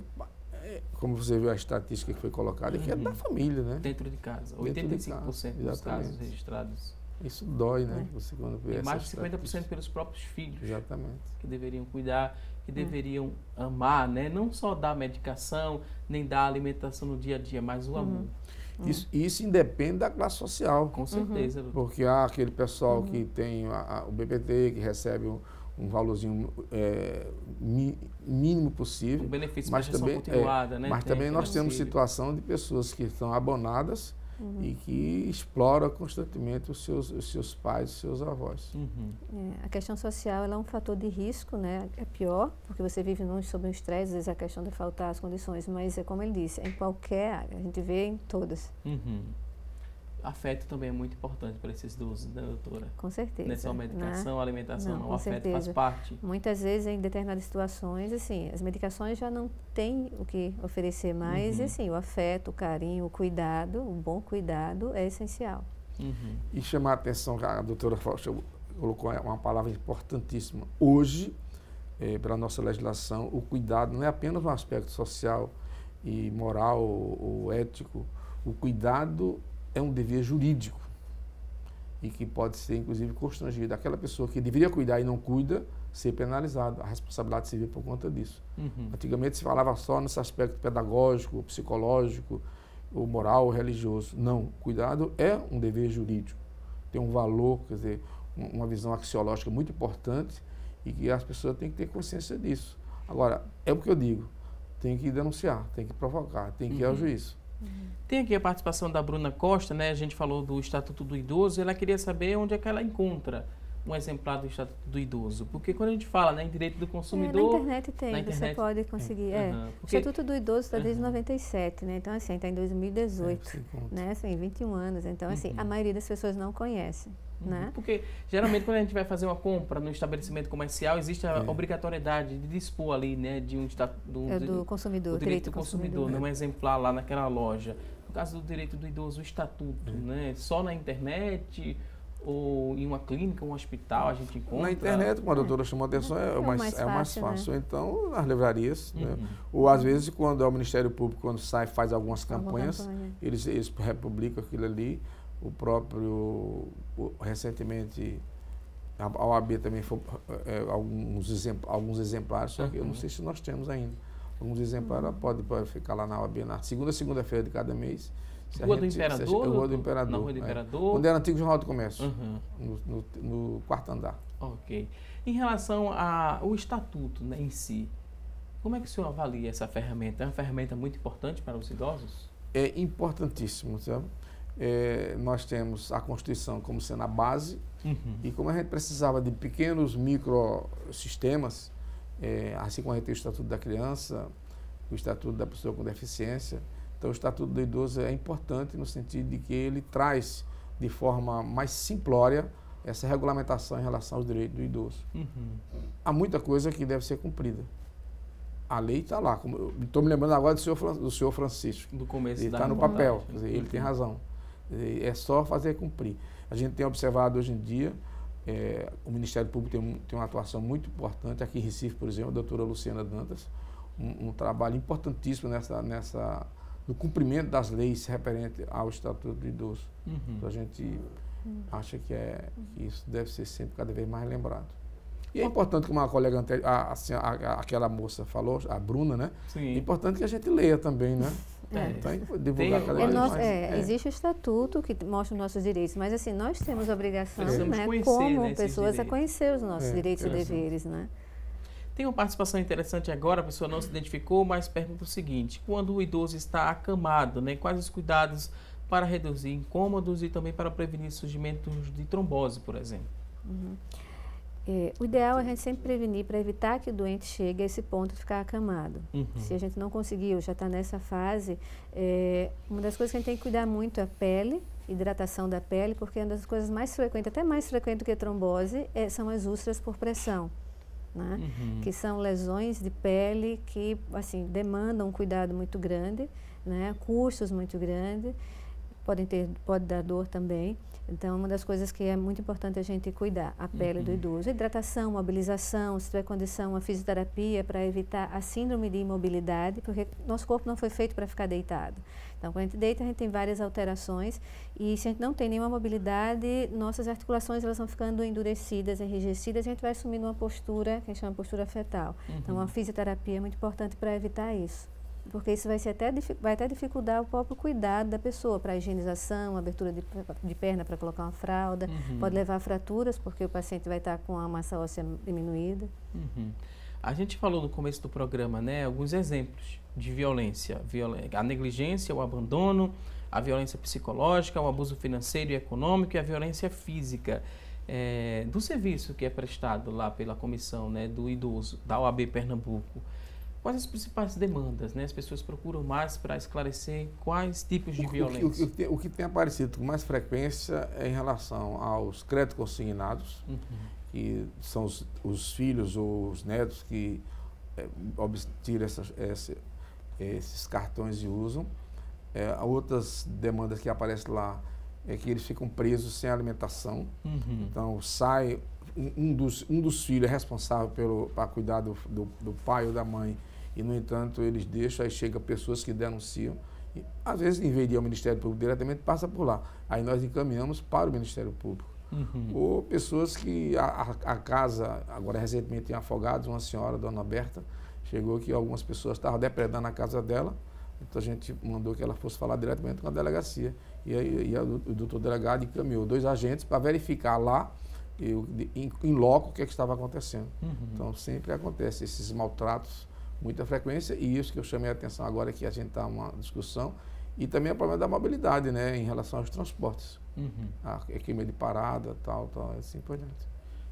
como você viu a estatística que foi colocada, que é da família, né?
Dentro de casa. 85% dos casos registrados.
Isso dói, né? Você quando vê
e mais de 50% pelos próprios filhos.
Exatamente.
Que deveriam cuidar, que deveriam amar, né? Não só dar medicação, nem dar alimentação no dia a dia, mas o amor.
Isso independe da classe social.
Com certeza.
Porque há aquele pessoal que tem o BPT, que recebe um valorzinho mínimo possível.
O benefício
mas também,
continuada, né?
Mas também nós temos situação de pessoas que estão abonadas e que exploram constantemente os seus pais, os seus avós.
A questão social ela é um fator de risco, né? É pior, porque você vive sob um estresse, às vezes a questão de faltar as condições, mas é como ele disse, é em qualquer área, a gente vê em todas.
Afeto também é muito importante para esses idosos, né, doutora?
Com certeza.
Não é só medicação, alimentação, não. O afeto
certeza.
faz parte.
Muitas vezes, em determinadas situações, assim, as medicações já não têm o que oferecer mais, e assim, o afeto, o carinho, o cuidado, o bom cuidado é essencial.
E chamar a atenção, a doutora colocou uma palavra importantíssima. Hoje, pela nossa legislação, o cuidado não é apenas um aspecto social e moral ou ético. O cuidado é um dever jurídico e que pode ser, inclusive, constrangido. Aquela pessoa que deveria cuidar e não cuida, ser penalizado. A responsabilidade civil por conta disso. Antigamente se falava só nesse aspecto pedagógico, psicológico, ou moral, ou religioso. Não, cuidado é um dever jurídico. Tem um valor, quer dizer, uma visão axiológica muito importante e que as pessoas têm que ter consciência disso. Agora, é o que eu digo, tem que denunciar, tem que provocar, tem que ir ao juízo.
Tem aqui a participação da Bruna Costa, né? A gente falou do Estatuto do Idoso, ela queria saber onde é que ela encontra um exemplar do Estatuto do Idoso. Porque quando a gente fala, né, em direito do consumidor...
na internet tem, você pode conseguir. O Estatuto do Idoso está desde 97, né? Então, assim, está em 2018, né? Assim, 21 anos. Então, assim, a maioria das pessoas não conhece. Né?
Porque, geralmente, quando a gente vai fazer uma compra no estabelecimento comercial, existe a obrigatoriedade de dispor ali, né, de um
do consumidor,
o direito do consumidor, né, um exemplar lá naquela loja. No caso do direito do idoso, o estatuto, né, só na internet ou em uma clínica, um hospital, a gente encontra...
Na internet, como a doutora chamou a atenção, é o mais fácil.
Né?
Então, nas livrarias, né? Ou às vezes, quando é o Ministério Público, quando sai, faz algumas campanhas, eles republicam aquilo ali. O próprio, recentemente, a OAB também foi alguns exemplares, só que eu não sei se nós temos ainda. Alguns exemplares pode ficar lá na OAB na segunda-feira de cada mês.
Rua do Imperador?
Rua do Imperador.
Na Rua do Imperador.
Quando era antigo Jornal do Comércio, no quarto andar.
Ok. Em relação ao estatuto, né, em si, como é que o senhor avalia essa ferramenta? É uma ferramenta muito importante para os idosos?
É importantíssimo, sabe? Nós temos a Constituição como sendo a base e como a gente precisava de pequenos microsistemas, assim como a gente tem o Estatuto da Criança, o Estatuto da Pessoa com Deficiência, então o Estatuto do Idoso é importante no sentido de que ele traz de forma mais simplória essa regulamentação em relação aos direitos do idoso. Há muita coisa que deve ser cumprida. A lei está lá. Estou me lembrando agora do senhor Francisco.
Do começo
ele está no papel, quer dizer, ele tem razão. É só fazer cumprir. A gente tem observado hoje em dia, o Ministério Público tem uma atuação muito importante. Aqui em Recife, por exemplo, a doutora Luciana Dantas, um trabalho importantíssimo no cumprimento das leis referentes ao Estatuto do Idoso. Então, a gente acha que isso deve ser sempre cada vez mais lembrado. E é importante, como a colega anterior, aquela moça falou, a Bruna, né?
Sim.
É importante que a gente leia também, né? Então, divulgar cada vez mais.
Existe o estatuto que mostra os nossos direitos, mas assim, nós temos a obrigação, né,
conhecer,
como
né,
pessoas, a conhecer os nossos direitos e deveres, né?
Tem uma participação interessante agora, a pessoa não se identificou, mas pergunta o seguinte: quando o idoso está acamado, né, quais os cuidados para reduzir incômodos e também para prevenir surgimento de trombose, por exemplo?
O ideal é a gente sempre prevenir para evitar que o doente chegue a esse ponto de ficar acamado. Se a gente não conseguiu, já está nessa fase, uma das coisas que a gente tem que cuidar muito é a pele, hidratação da pele, porque uma das coisas mais frequentes, até mais frequente do que a trombose, são as úlceras por pressão, né? Que são lesões de pele que assim, demandam um cuidado muito grande, né? Custos muito grandes, pode dar dor também. Então, uma das coisas que é muito importante a gente cuidar, a pele do idoso. Hidratação, mobilização, se tiver condição, a fisioterapia para evitar a síndrome de imobilidade, porque nosso corpo não foi feito para ficar deitado. Então, quando a gente deita, a gente tem várias alterações e se a gente não tem nenhuma mobilidade, nossas articulações elas vão ficando endurecidas, enrijecidas, e a gente vai assumindo uma postura, que a gente chama de postura fetal. Então, a fisioterapia é muito importante para evitar isso. Porque isso vai até dificultar o próprio cuidado da pessoa, para a higienização, abertura de perna para colocar uma fralda, pode levar a fraturas, porque o paciente vai estar com a massa óssea diminuída.
A gente falou no começo do programa, né, alguns exemplos de violência, a negligência, o abandono, a violência psicológica, o abuso financeiro e econômico e a violência física. Do serviço que é prestado lá pela comissão, né, do idoso, da OAB Pernambuco. Quais as principais demandas, né? As pessoas procuram mais para esclarecer quais tipos de violência?
O que tem aparecido com mais frequência é em relação aos créditos consignados, que são os filhos ou os netos que tiram esses cartões e usam. Outras demandas que aparecem lá é que eles ficam presos sem alimentação. Então, sai um dos filhos é responsável para cuidar do pai ou da mãe, e, no entanto, eles deixam, aí chega pessoas que denunciam. E, às vezes, em vez de ir ao Ministério Público diretamente, passa por lá. Aí nós encaminhamos para o Ministério Público. Ou pessoas que a casa, agora recentemente em Afogados, uma senhora, dona Berta, chegou que algumas pessoas estavam depredando a casa dela, então a gente mandou que ela fosse falar diretamente com a delegacia. E aí o doutor delegado encaminhou 2 agentes para verificar lá, em loco, o que estava acontecendo. Então sempre acontece esses maltratos, muita frequência, e isso que eu chamei a atenção agora, que a gente está uma discussão, e também o problema da mobilidade, né, em relação aos transportes. A queima de parada, tal, assim por diante.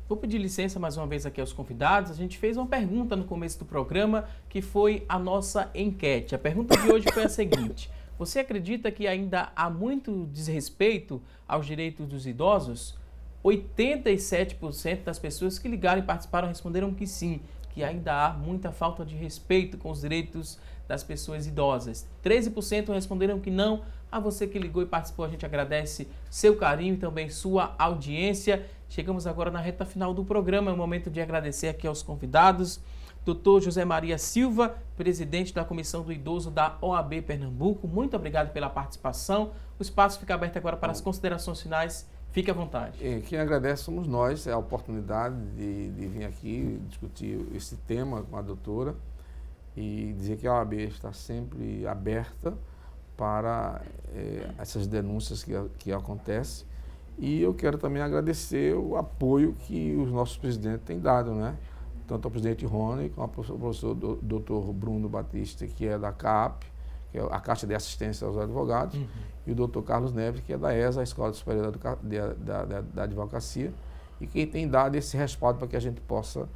Vou pedir licença mais uma vez aqui aos convidados. A gente fez uma pergunta no começo do programa, que foi a nossa enquete. A pergunta de hoje foi a seguinte: você acredita que ainda há muito desrespeito aos direitos dos idosos? 87% das pessoas que ligaram e participaram responderam que sim, que ainda há muita falta de respeito com os direitos das pessoas idosas. 13% responderam que não. A você que ligou e participou, a gente agradece seu carinho e também sua audiência. Chegamos agora na reta final do programa, é o momento de agradecer aqui aos convidados. Dr. José Maria Silva, presidente da Comissão do Idoso da OAB Pernambuco, muito obrigado pela participação. O espaço fica aberto agora para as considerações finais. Fique à vontade.
Quem agradece somos nós, é a oportunidade de vir aqui discutir esse tema com a doutora e dizer que a OAB está sempre aberta para essas denúncias que acontecem. E eu quero também agradecer o apoio que os nossos presidentes têm dado, né? Tanto ao presidente Rony, como ao professor Dr. Bruno Batista, que é da CAAP, que é a Caixa de Assistência aos Advogados, e o Dr. Carlos Neves, que é da ESA, a Escola Superior da Advocacia, e quem tem dado esse respaldo para que a gente possa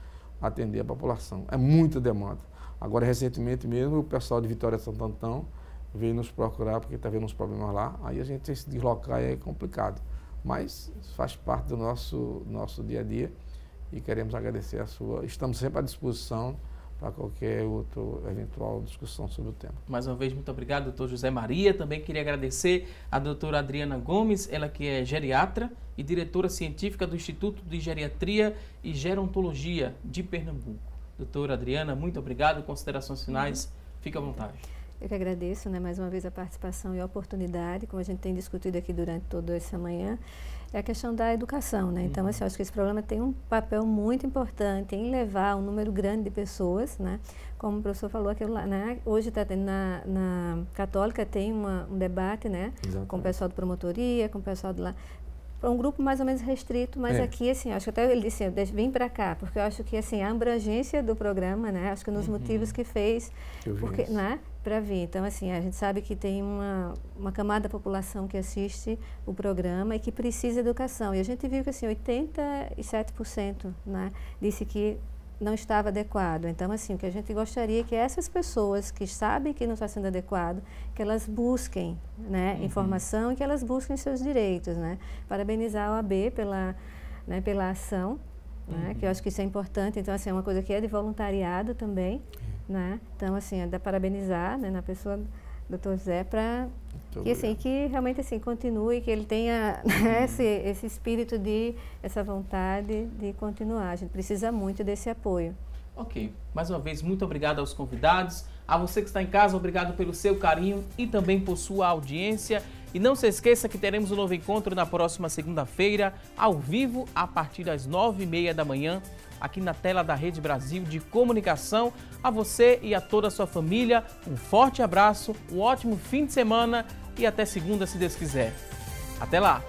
atender a população. É muita demanda. Agora, recentemente mesmo, o pessoal de Vitória de Santo Antão veio nos procurar porque está vendo uns problemas lá, aí a gente se deslocar é complicado. Mas faz parte do nosso dia a dia e queremos agradecer estamos sempre à disposição para qualquer outra eventual discussão sobre o tema.
Mais uma vez, muito obrigado, doutor José Maria. Também queria agradecer a doutora Adriana Gomes, ela que é geriatra e diretora científica do Instituto de Geriatria e Gerontologia de Pernambuco. Doutora Adriana, muito obrigado. Considerações finais, fique à vontade.
Eu que agradeço, né, mais uma vez a participação e a oportunidade, como a gente tem discutido aqui durante toda essa manhã, é a questão da educação, né? Então, assim, eu acho que esse programa tem um papel muito importante em levar um número grande de pessoas, né? Como o professor falou, aquilo lá, né? Hoje está tendo na Católica tem um debate, né? Exatamente. Com o pessoal de promotoria, com o pessoal de lá. É um grupo mais ou menos restrito, mas aqui, assim, acho que até ele disse, vim para cá, porque eu acho que, assim, a abrangência do programa, né, acho que nos motivos que fez, porque, né, para vir. Então, assim, a gente sabe que tem uma camada da população que assiste o programa e que precisa de educação. E a gente viu que, assim, 87%, né, disse que não estava adequado. Então, assim, o que a gente gostaria é que essas pessoas que sabem que não está sendo adequado, que elas busquem, né, informação e que elas busquem seus direitos, né. Parabenizar a OAB pela ação, né, que eu acho que isso é importante. Então, assim, é uma coisa que é de voluntariado também, né. Então, assim, é de parabenizar, né, na pessoa do Dr. Zé para que, assim, que realmente, assim, continue, que ele tenha, né, esse espírito essa vontade de continuar. A gente precisa muito desse apoio.
Ok. Mais uma vez, muito obrigado aos convidados. A você que está em casa, obrigado pelo seu carinho e também por sua audiência. E não se esqueça que teremos um novo encontro na próxima segunda-feira, ao vivo, a partir das 9h30 da manhã, aqui na tela da Rede Brasil de Comunicação. A você e a toda a sua família, um forte abraço, um ótimo fim de semana e até segunda, se Deus quiser. Até lá!